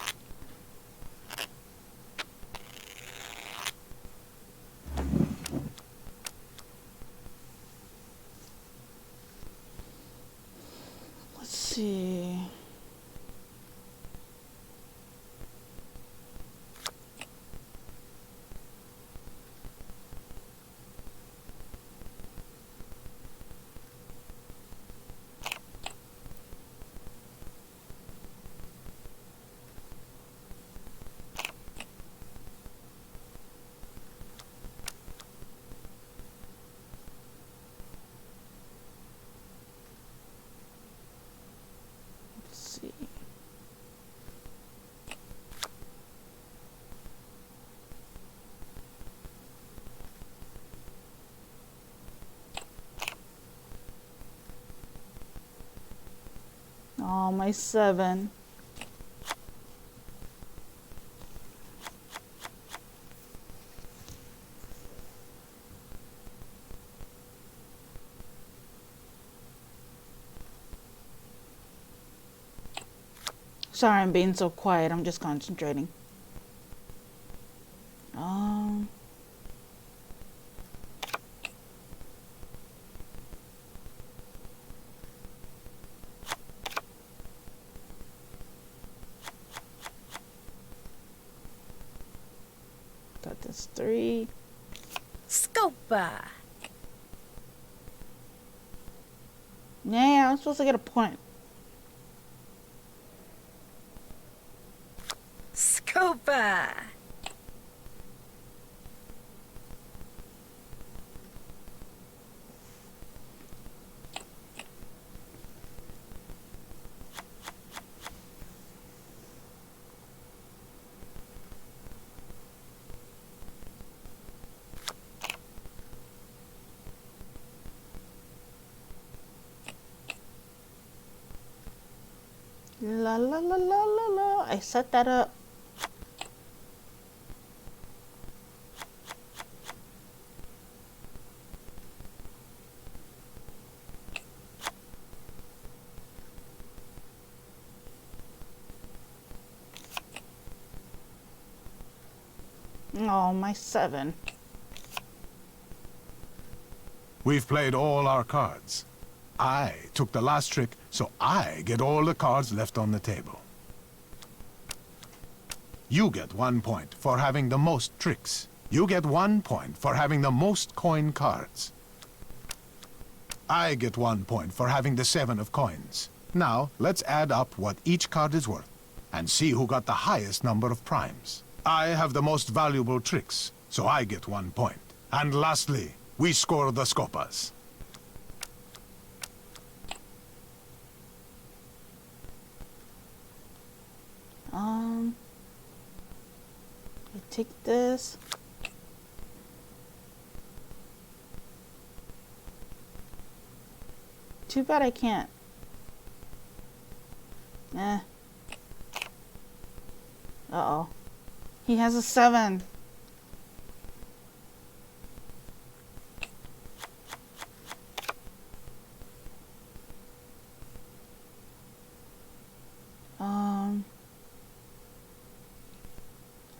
Let's see. Oh, my 7. Sorry, I'm being so quiet. I'm just concentrating. Got this 3. Scopa. Yeah, I'm supposed to get a point. Scopa. La la la la la la. I set that up. Oh, my 7. We've played all our cards. I took the last trick, so I get all the cards left on the table. You get 1 point for having the most tricks. You get 1 point for having the most coin cards. I get 1 point for having the 7 of coins. Now, let's add up what each card is worth and see who got the highest number of primes. I have the most valuable tricks, so I get 1 point. And lastly, we score the Scopas. I take this. Too bad I can't. Uh-oh. He has a 7.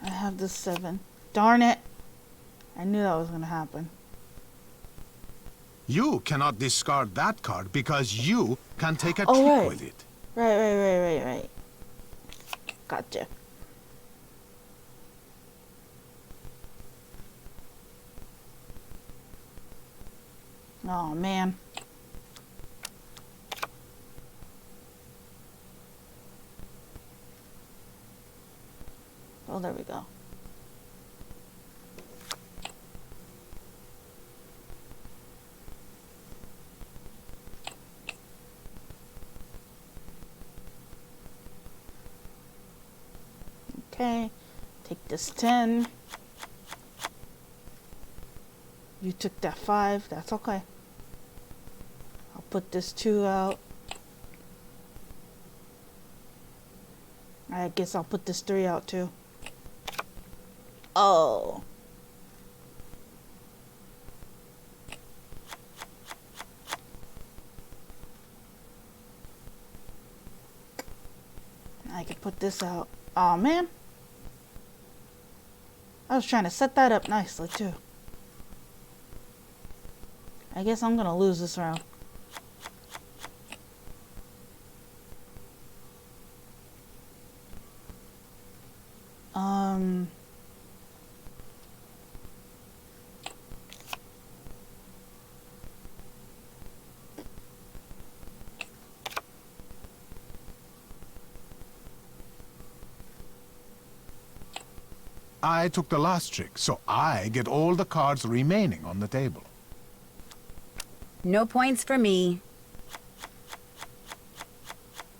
I have the 7. Darn it. I knew that was going to happen. You cannot discard that card because you can take a trick right. with it. Right. Gotcha. Oh, man. Oh, there we go. Okay, take this 10. You took that 5, that's okay. I'll put this 2 out. I guess I'll put this 3 out too. Oh. I can put this out. Oh man. I was trying to set that up nicely too. I guess I'm gonna lose this round. I took the last trick, so I get all the cards remaining on the table. No points for me.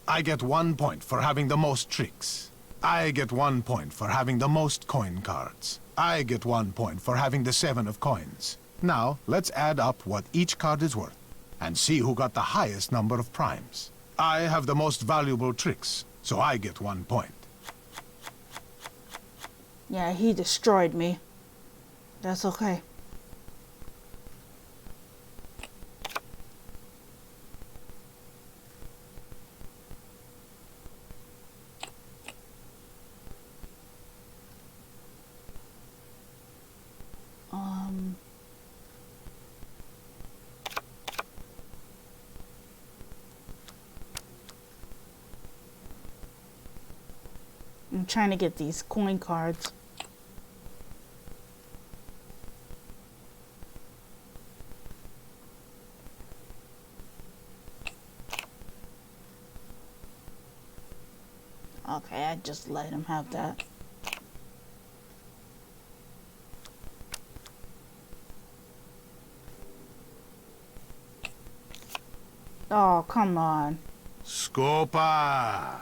I get 1 point for having the most tricks. I get 1 point for having the most coin cards. I get 1 point for having the 7 of coins. Now, let's add up what each card is worth, and see who got the highest number of primes. I have the most valuable tricks, so I get 1 point. Yeah, he destroyed me. That's okay. I'm trying to get these coin cards. Okay, I just let him have that. Oh, come on. Scopa!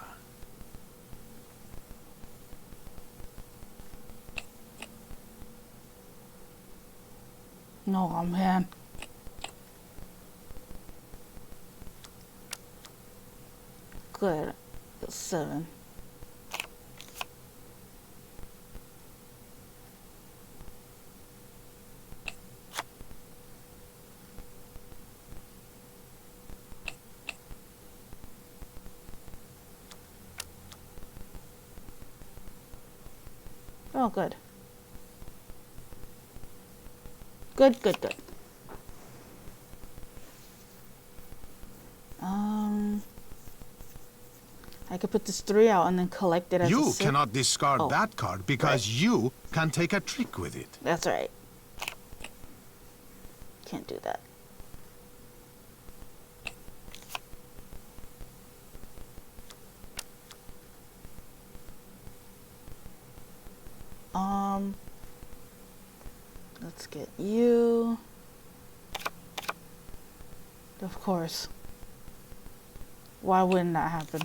No, man. Good. 7. Oh, good. Good. I could put this 3 out and then collect it as a 6. You cannot discard that card because you can take a trick with it. That's right. Can't do that. Let's get you. Of course. Why wouldn't that happen?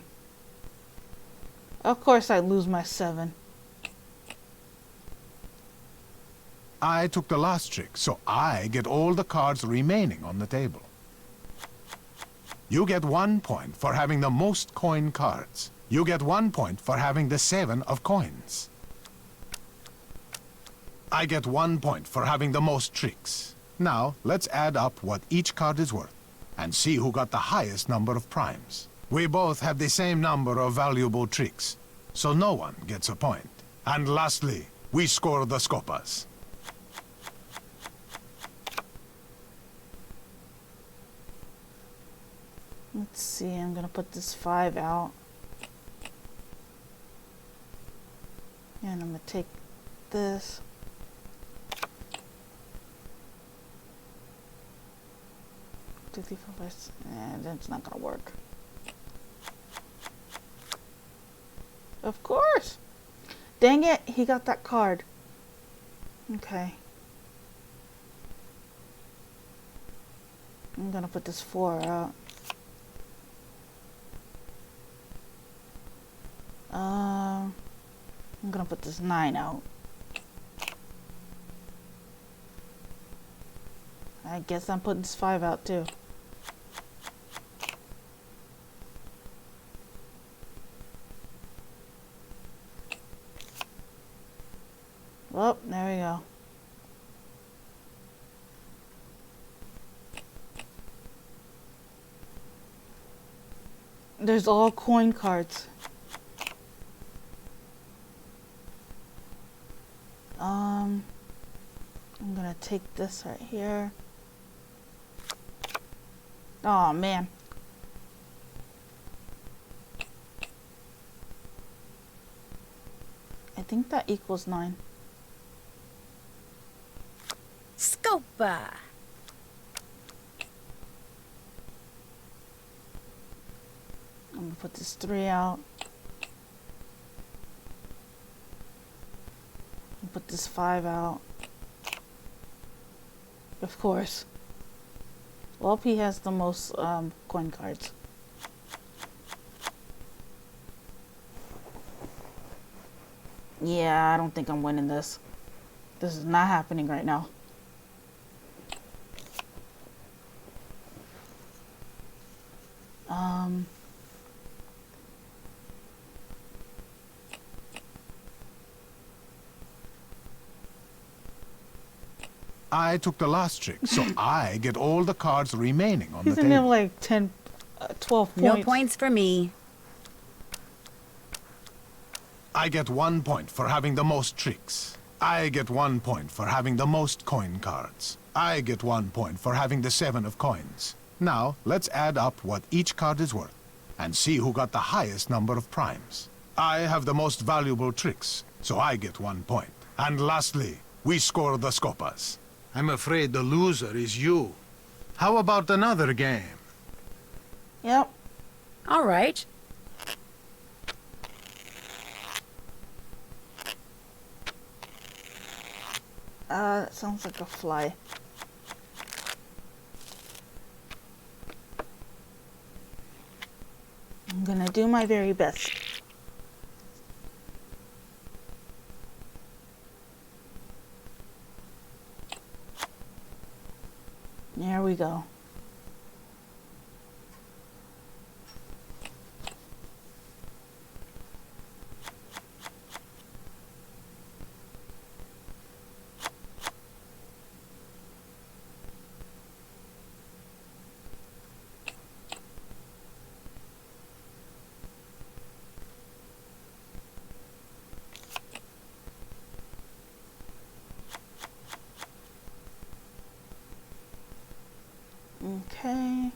Of course I lose my 7. I took the last trick, so I get all the cards remaining on the table. You get 1 point for having the most coin cards. You get 1 point for having the 7 of coins. I get 1 point for having the most tricks. Now, let's add up what each card is worth, and see who got the highest number of primes. We both have the same number of valuable tricks, so no one gets a point. And lastly, we score the scopas. Let's see, I'm gonna put this 5 out. And I'm gonna take this. That's not gonna work. Of course! Dang it, he got that card. Okay. I'm gonna put this 4 out. I'm gonna put this 9 out. I guess I'm putting this 5 out too. Well, there we go. There's all coin cards. I'm gonna take this right here. Oh man. I think that equals 9. Scopa! I'm gonna put this 3 out. Put this 5 out. Of course. Well, he has the most coin cards. Yeah, I don't think I'm winning this. This is not happening right now. I took the last trick, so I get all the cards remaining on the He's gonna have table. like 10, 12 points. No points for me. I get 1 point for having the most tricks. I get 1 point for having the most coin cards. I get 1 point for having the 7 of coins. Now, let's add up what each card is worth, and see who got the highest number of primes. I have the most valuable tricks, so I get 1 point. And lastly, we score the scopas. I'm afraid the loser is you. How about another game? Yep. All right. That sounds like a fly. I'm gonna do my very best. There we go. Okay.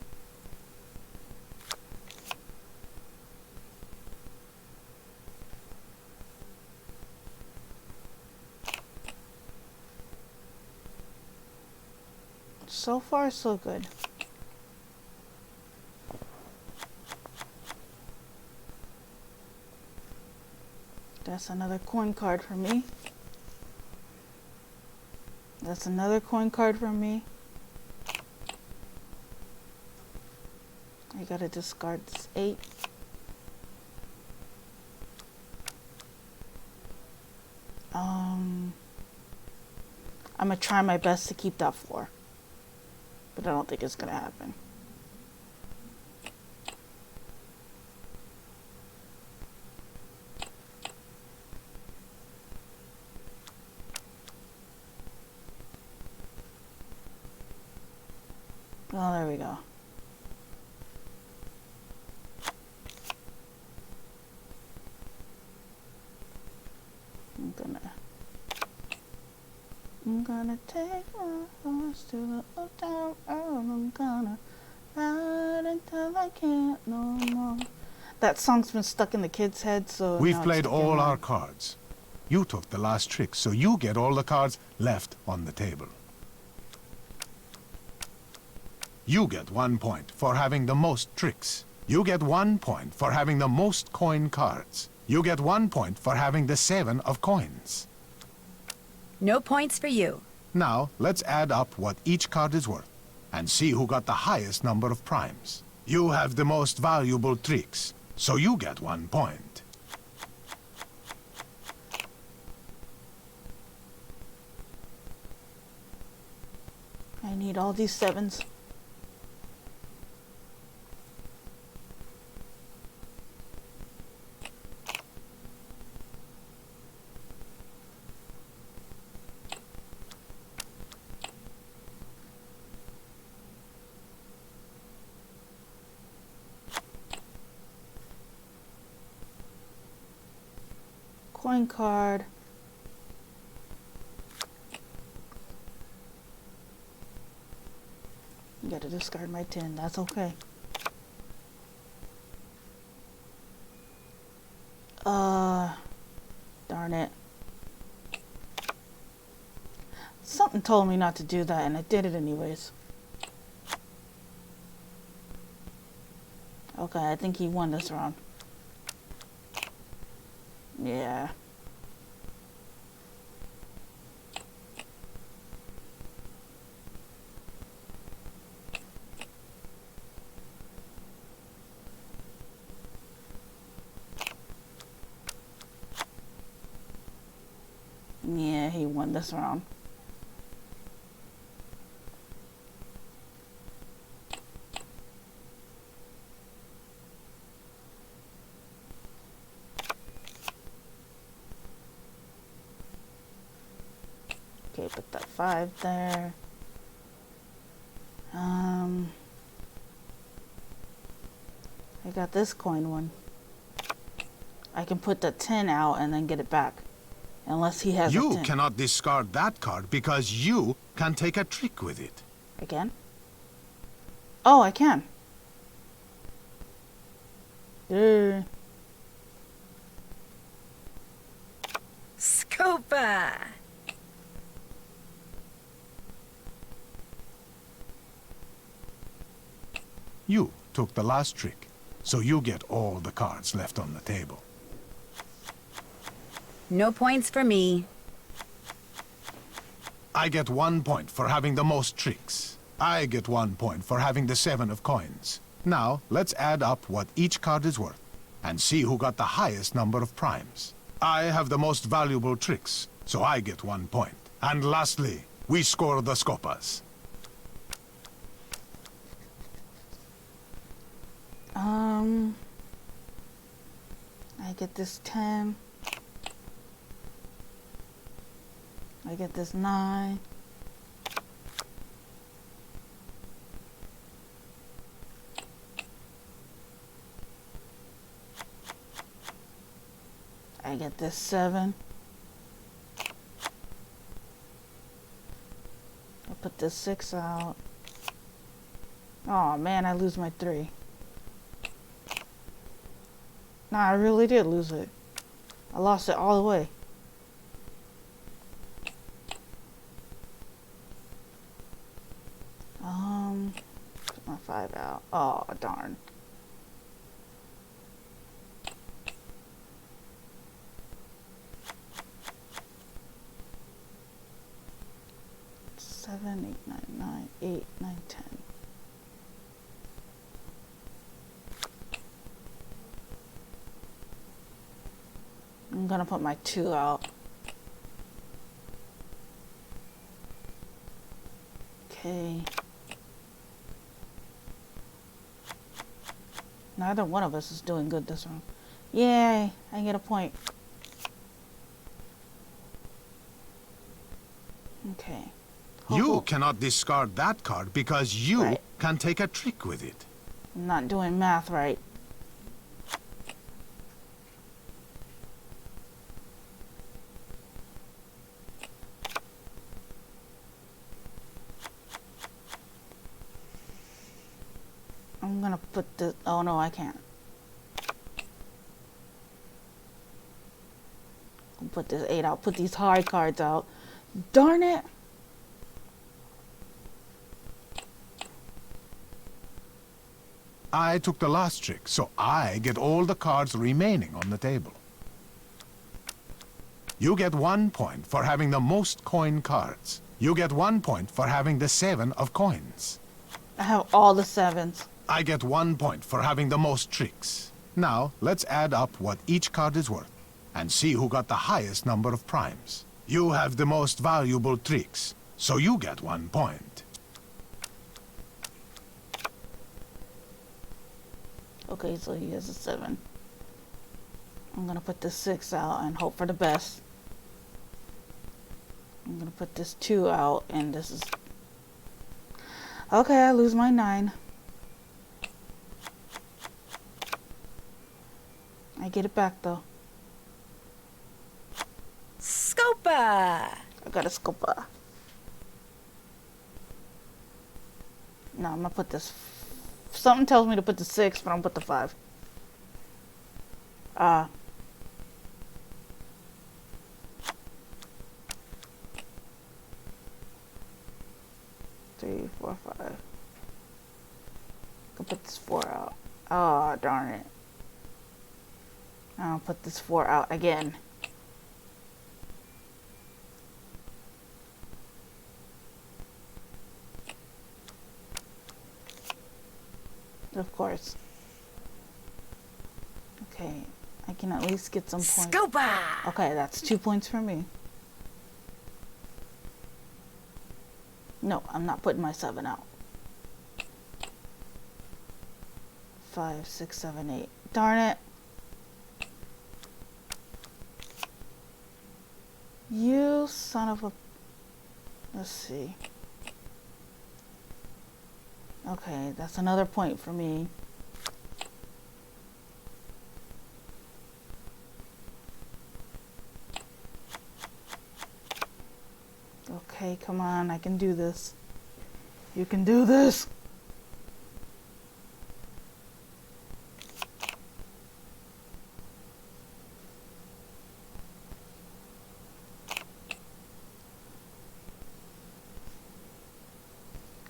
So far, so good. That's another coin card for me. That's another coin card for me. I gotta discard this 8. I'm gonna try my best to keep that 4. But I don't think it's gonna happen. Oh, there we go. I'm gonna take my horse to the old town road. I'm gonna ride until I can't no more. That song's been stuck in the kids' head, so We've played all our cards. You took the last trick, so you get all the cards left on the table. You get 1 point for having the most tricks. You get 1 point for having the most coin cards. You get 1 point for having the 7 of coins. No points for you. Now, let's add up what each card is worth and see who got the highest number of primes. You have the most valuable tricks, so you get 1 point. I need all these 7s. Coin card. You gotta discard my 10. That's okay. Darn it. Something told me not to do that, and I did it anyways. Okay, I think he won this round. Yeah. Yeah, he won this round. Okay, put that 5 there. I got this coin one. I can put the 10 out and then get it back. Unless he has a 10. You cannot discard that card because you can take a trick with it. Again? Oh, I can. Scopa! You took the last trick, so you get all the cards left on the table. No points for me. I get 1 point for having the most tricks. I get 1 point for having the 7 of coins. Now, let's add up what each card is worth and see who got the highest number of primes. I have the most valuable tricks, so I get 1 point. And lastly, we score the scopas. I get this 10. I get this 9. I get this 7. I'll put this 6 out. Oh man, I lose my 3. Nah, I really did lose it. I lost it all the way. Put my 5 out. Oh, darn. Seven, 8, 9, 9, 8, 9, 10. I'm gonna put my 2 out. Okay. Neither one of us is doing good this round. Yay! I get a point. Okay. You cannot discard that card because you can take a trick with it. I'm not doing math right. I'm gonna put this. Oh no, I can't. I'll put this 8 out. Put these hard cards out. Darn it! I took the last trick, so I get all the cards remaining on the table. You get 1 point for having the most coin cards. You get 1 point for having the 7 of coins. I have all the 7s. I get 1 point for having the most tricks. Now, let's add up what each card is worth and see who got the highest number of primes. You have the most valuable tricks, so you get 1 point. Okay, so he has a 7. I'm gonna put this 6 out and hope for the best. I'm gonna put this 2 out, and this is... Okay, I lose my 9. I get it back, though. Scopa! I got a Scopa. No, I'm gonna put this... Something tells me to put the 6, but I'm gonna put the 5. 3, 4, 5. I can put this 4 out. Oh, darn it. I'll put this 4 out again. Of course. Okay, I can at least get some points. Scopa! Okay, that's 2 points for me. No, I'm not putting my 7 out. 5, 6, 7, 8. Darn it. You son of a... Let's see. Okay, that's another point for me. Okay, come on, I can do this. You can do this.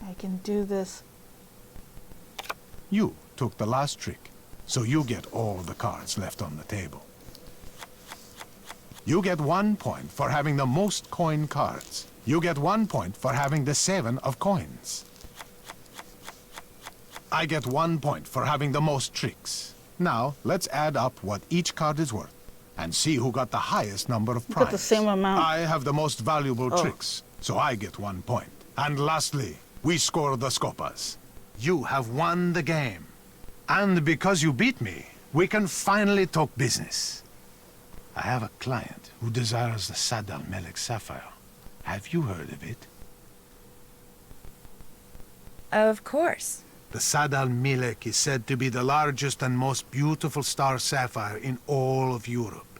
I can do this. You took the last trick, so you get all the cards left on the table. You get 1 point for having the most coin cards. You get 1 point for having the 7 of coins. I get 1 point for having the most tricks. Now, let's add up what each card is worth and see who got the highest number of primes. Got the same amount. I have the most valuable tricks, so I get 1 point. And lastly, we score the Scopas. You have won the game. And because you beat me, we can finally talk business. I have a client who desires the Sad al-Melek sapphire. Have you heard of it? Of course. The Sad al-Melek is said to be the largest and most beautiful star sapphire in all of Europe.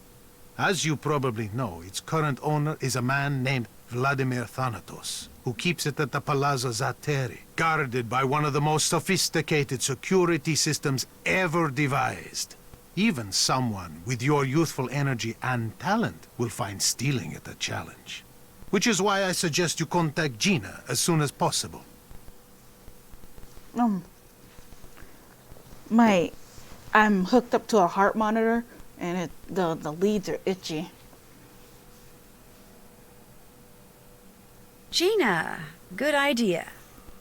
As you probably know, its current owner is a man named Vladimir Thanatos, who keeps it at the Palazzo Zateri, guarded by one of the most sophisticated security systems ever devised. Even someone with your youthful energy and talent will find stealing it a challenge. Which is why I suggest you contact Gina as soon as possible. I'm hooked up to a heart monitor, and the leads are itchy. Gina, good idea.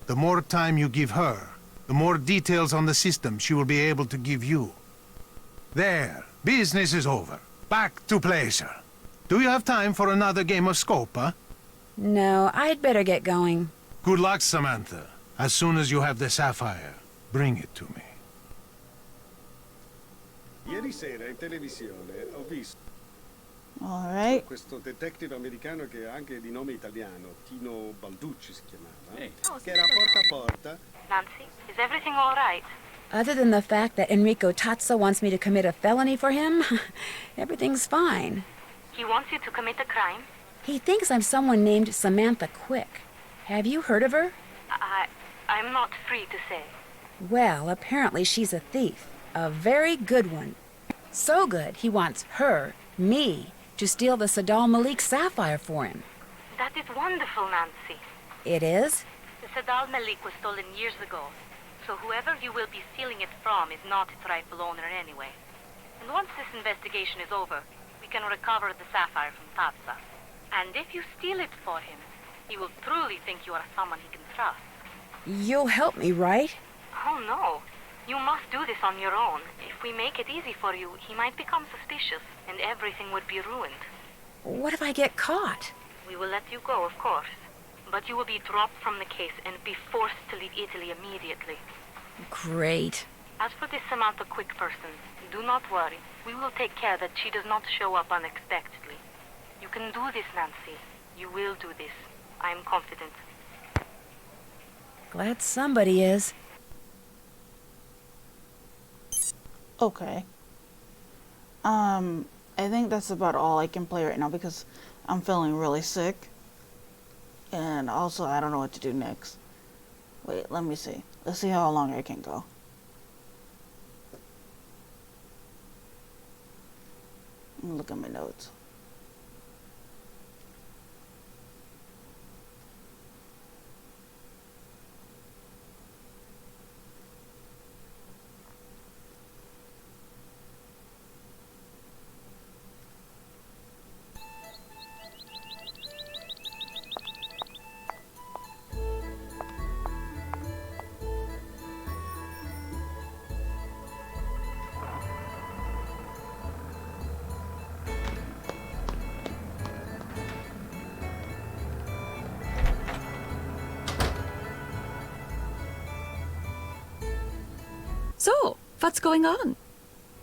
The more time you give her, the more details on the system she will be able to give you. There, business is over. Back to pleasure. Do you have time for another game of Scopa? No, I'd better get going. Good luck, Samantha. As soon as you have the sapphire, bring it to me. Ieri sera in televisione ho visto Alright. questo detective americano che ha anche di nome italiano, Tino Balducci si chiamava, che era porta a porta. Nancy, is everything all right? Other than the fact that Enrico Tazza wants me to commit a felony for him, everything's fine. He wants you to commit a crime? He thinks I'm someone named Samantha Quick. Have you heard of her? I'm not free to say. Well, apparently she's a thief. A very good one. So good, he wants her, me, to steal the Sadal Malik sapphire for him. That is wonderful, Nancy. It is? The Sadal Malik was stolen years ago, so whoever you will be stealing it from is not its rightful owner anyway. And once this investigation is over, we can recover the sapphire from Tazza. And if you steal it for him, he will truly think you are someone he can trust. You'll help me, right? Oh, no. You must do this on your own. If we make it easy for you, he might become suspicious, and everything would be ruined. What if I get caught? We will let you go, of course. But you will be dropped from the case and be forced to leave Italy immediately. Great. As for this Samantha Quick person, do not worry. We will take care that she does not show up unexpectedly. You can do this, Nancy. You will do this. I am confident. Glad somebody is. Okay. I think that's about all I can play right now because I'm feeling really sick. And also, I don't know what to do next. Wait, let me see. Let's see how long I can go. Let me look at my notes. So, what's going on?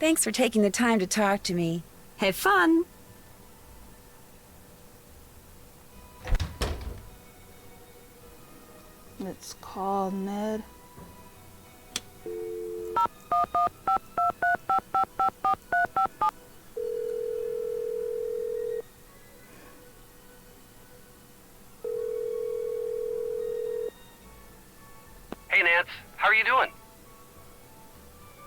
Thanks for taking the time to talk to me. Have fun. Let's call Ned. Hey, Nance. How are you doing?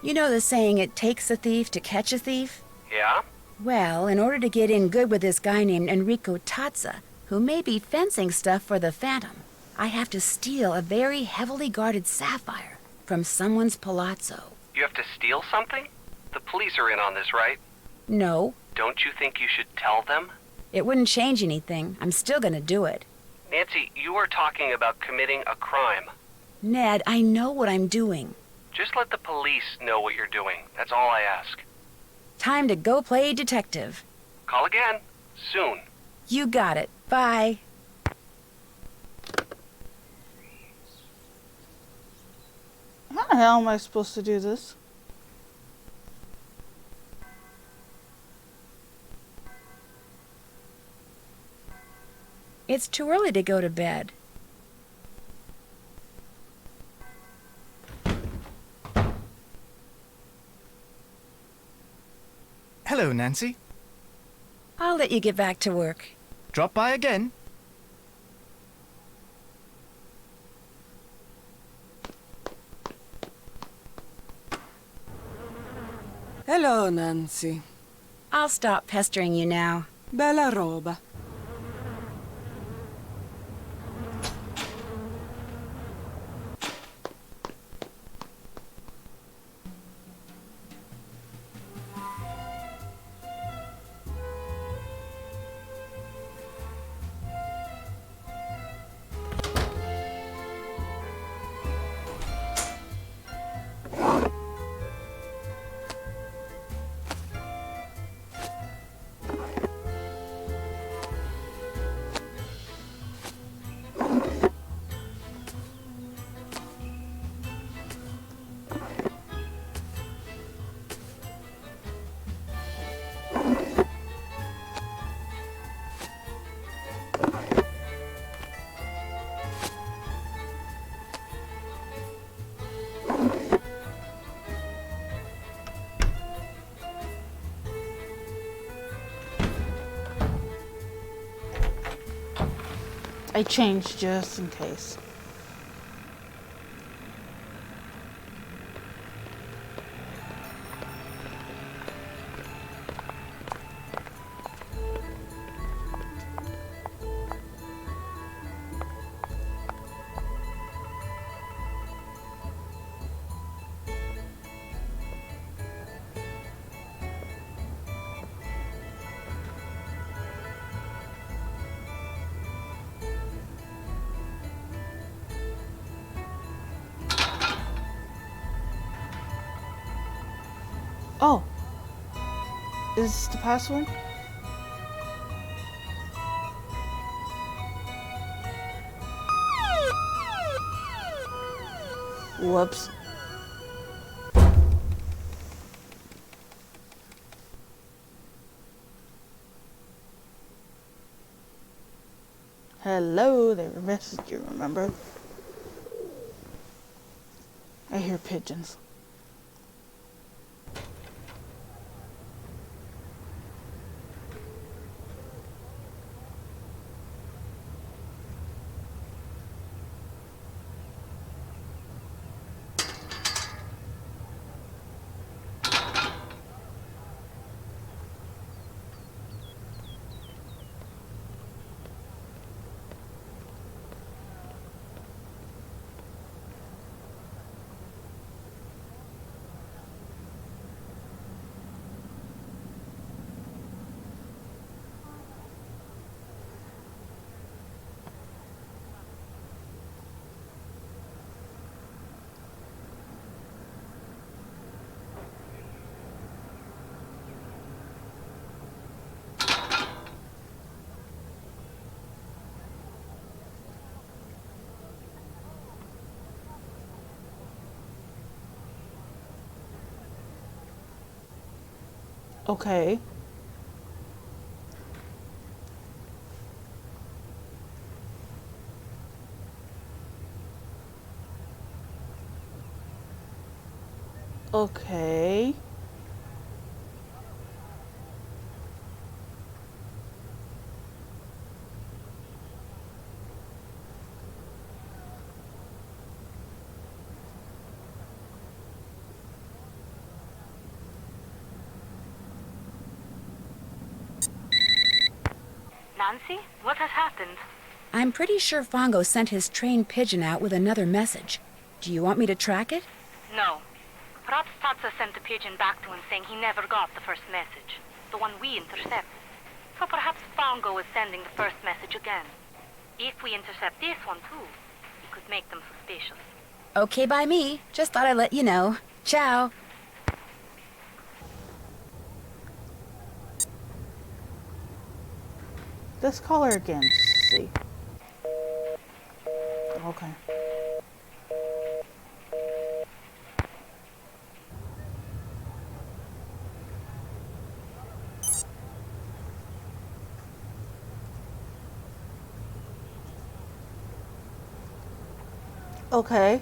You know the saying, it takes a thief to catch a thief? Yeah? Well, in order to get in good with this guy named Enrico Tazza, who may be fencing stuff for the Phantom, I have to steal a very heavily guarded sapphire from someone's palazzo. You have to steal something? The police are in on this, right? No, Don't you think you should tell them? it wouldn't change anything. I'm still gonna do it. Nancy, you are talking about committing a crime. Ned, I know what I'm doing. Just let the police know what you're doing. That's all I ask. Time to go play detective. Call again. Soon. You got it. Bye. How the hell am I supposed to do this? It's too early to go to bed. Hello, Nancy. I'll let you get back to work. Drop by again. Hello, Nancy. I'll stop pestering you now. Bella roba. I changed just in case. Oh, is this the password? Whoops. Hello there, message you remember? I hear pigeons. Okay. Okay. Nancy, what has happened? I'm pretty sure Fongo sent his trained pigeon out with another message. Do you want me to track it? No. Perhaps Tatsa sent the pigeon back to him saying he never got the first message, the one we intercepted. So perhaps Fongo is sending the first message again. If we intercept this one too, it could make them suspicious. Okay by me. Just thought I'd let you know. Ciao. Let's call her again, just to see. Okay. Okay.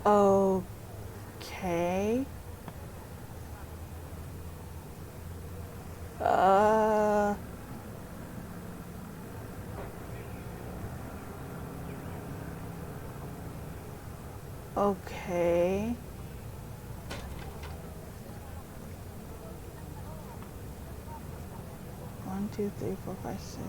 Okay. Okay. One, two, three, four, five, six.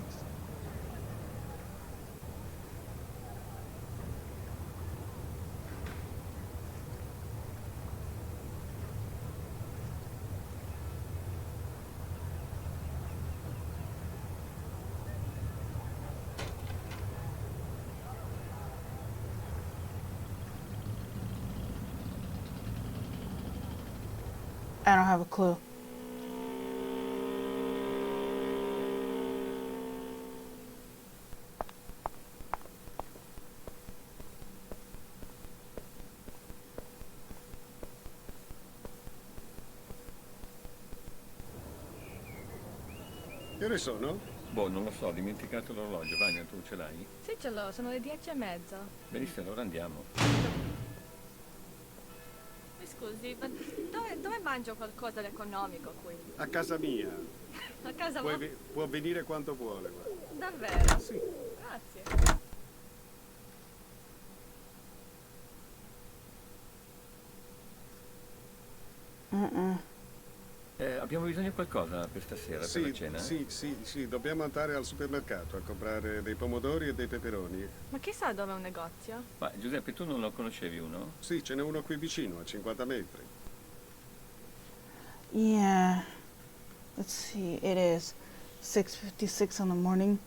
I don't have a clue. Che ore sono? Boh, non lo so, ho dimenticato l'orologio. Vania, tu ce l'hai? Sì, ce l'ho, sono le 10:30. Benissimo, allora andiamo. Mi scusi, ma dove mangio qualcosa di economico qui? A casa mia. A casa vostra? Può venire quando vuole, guarda. Davvero? Sì. Grazie. Abbiamo bisogno di qualcosa per stasera, per la cena? Sì, dobbiamo andare al supermercato a comprare dei pomodori e dei peperoni. Ma chissà dove è un negozio? Ma Giuseppe, tu non lo conoscevi uno? Sì, ce n'è uno qui vicino, a 50 metri. Yeah. Let's see. It is 6:56 in the morning.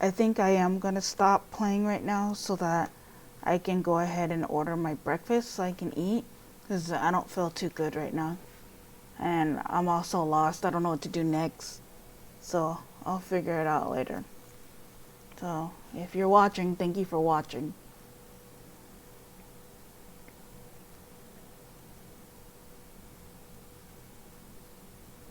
I think I am gonna stop playing right now so that I can go ahead and order my breakfast so I can eat, because I don't feel too good right now. And I'm also lost. I don't know what to do next. So I'll figure it out later. So if you're watching, thank you for watching.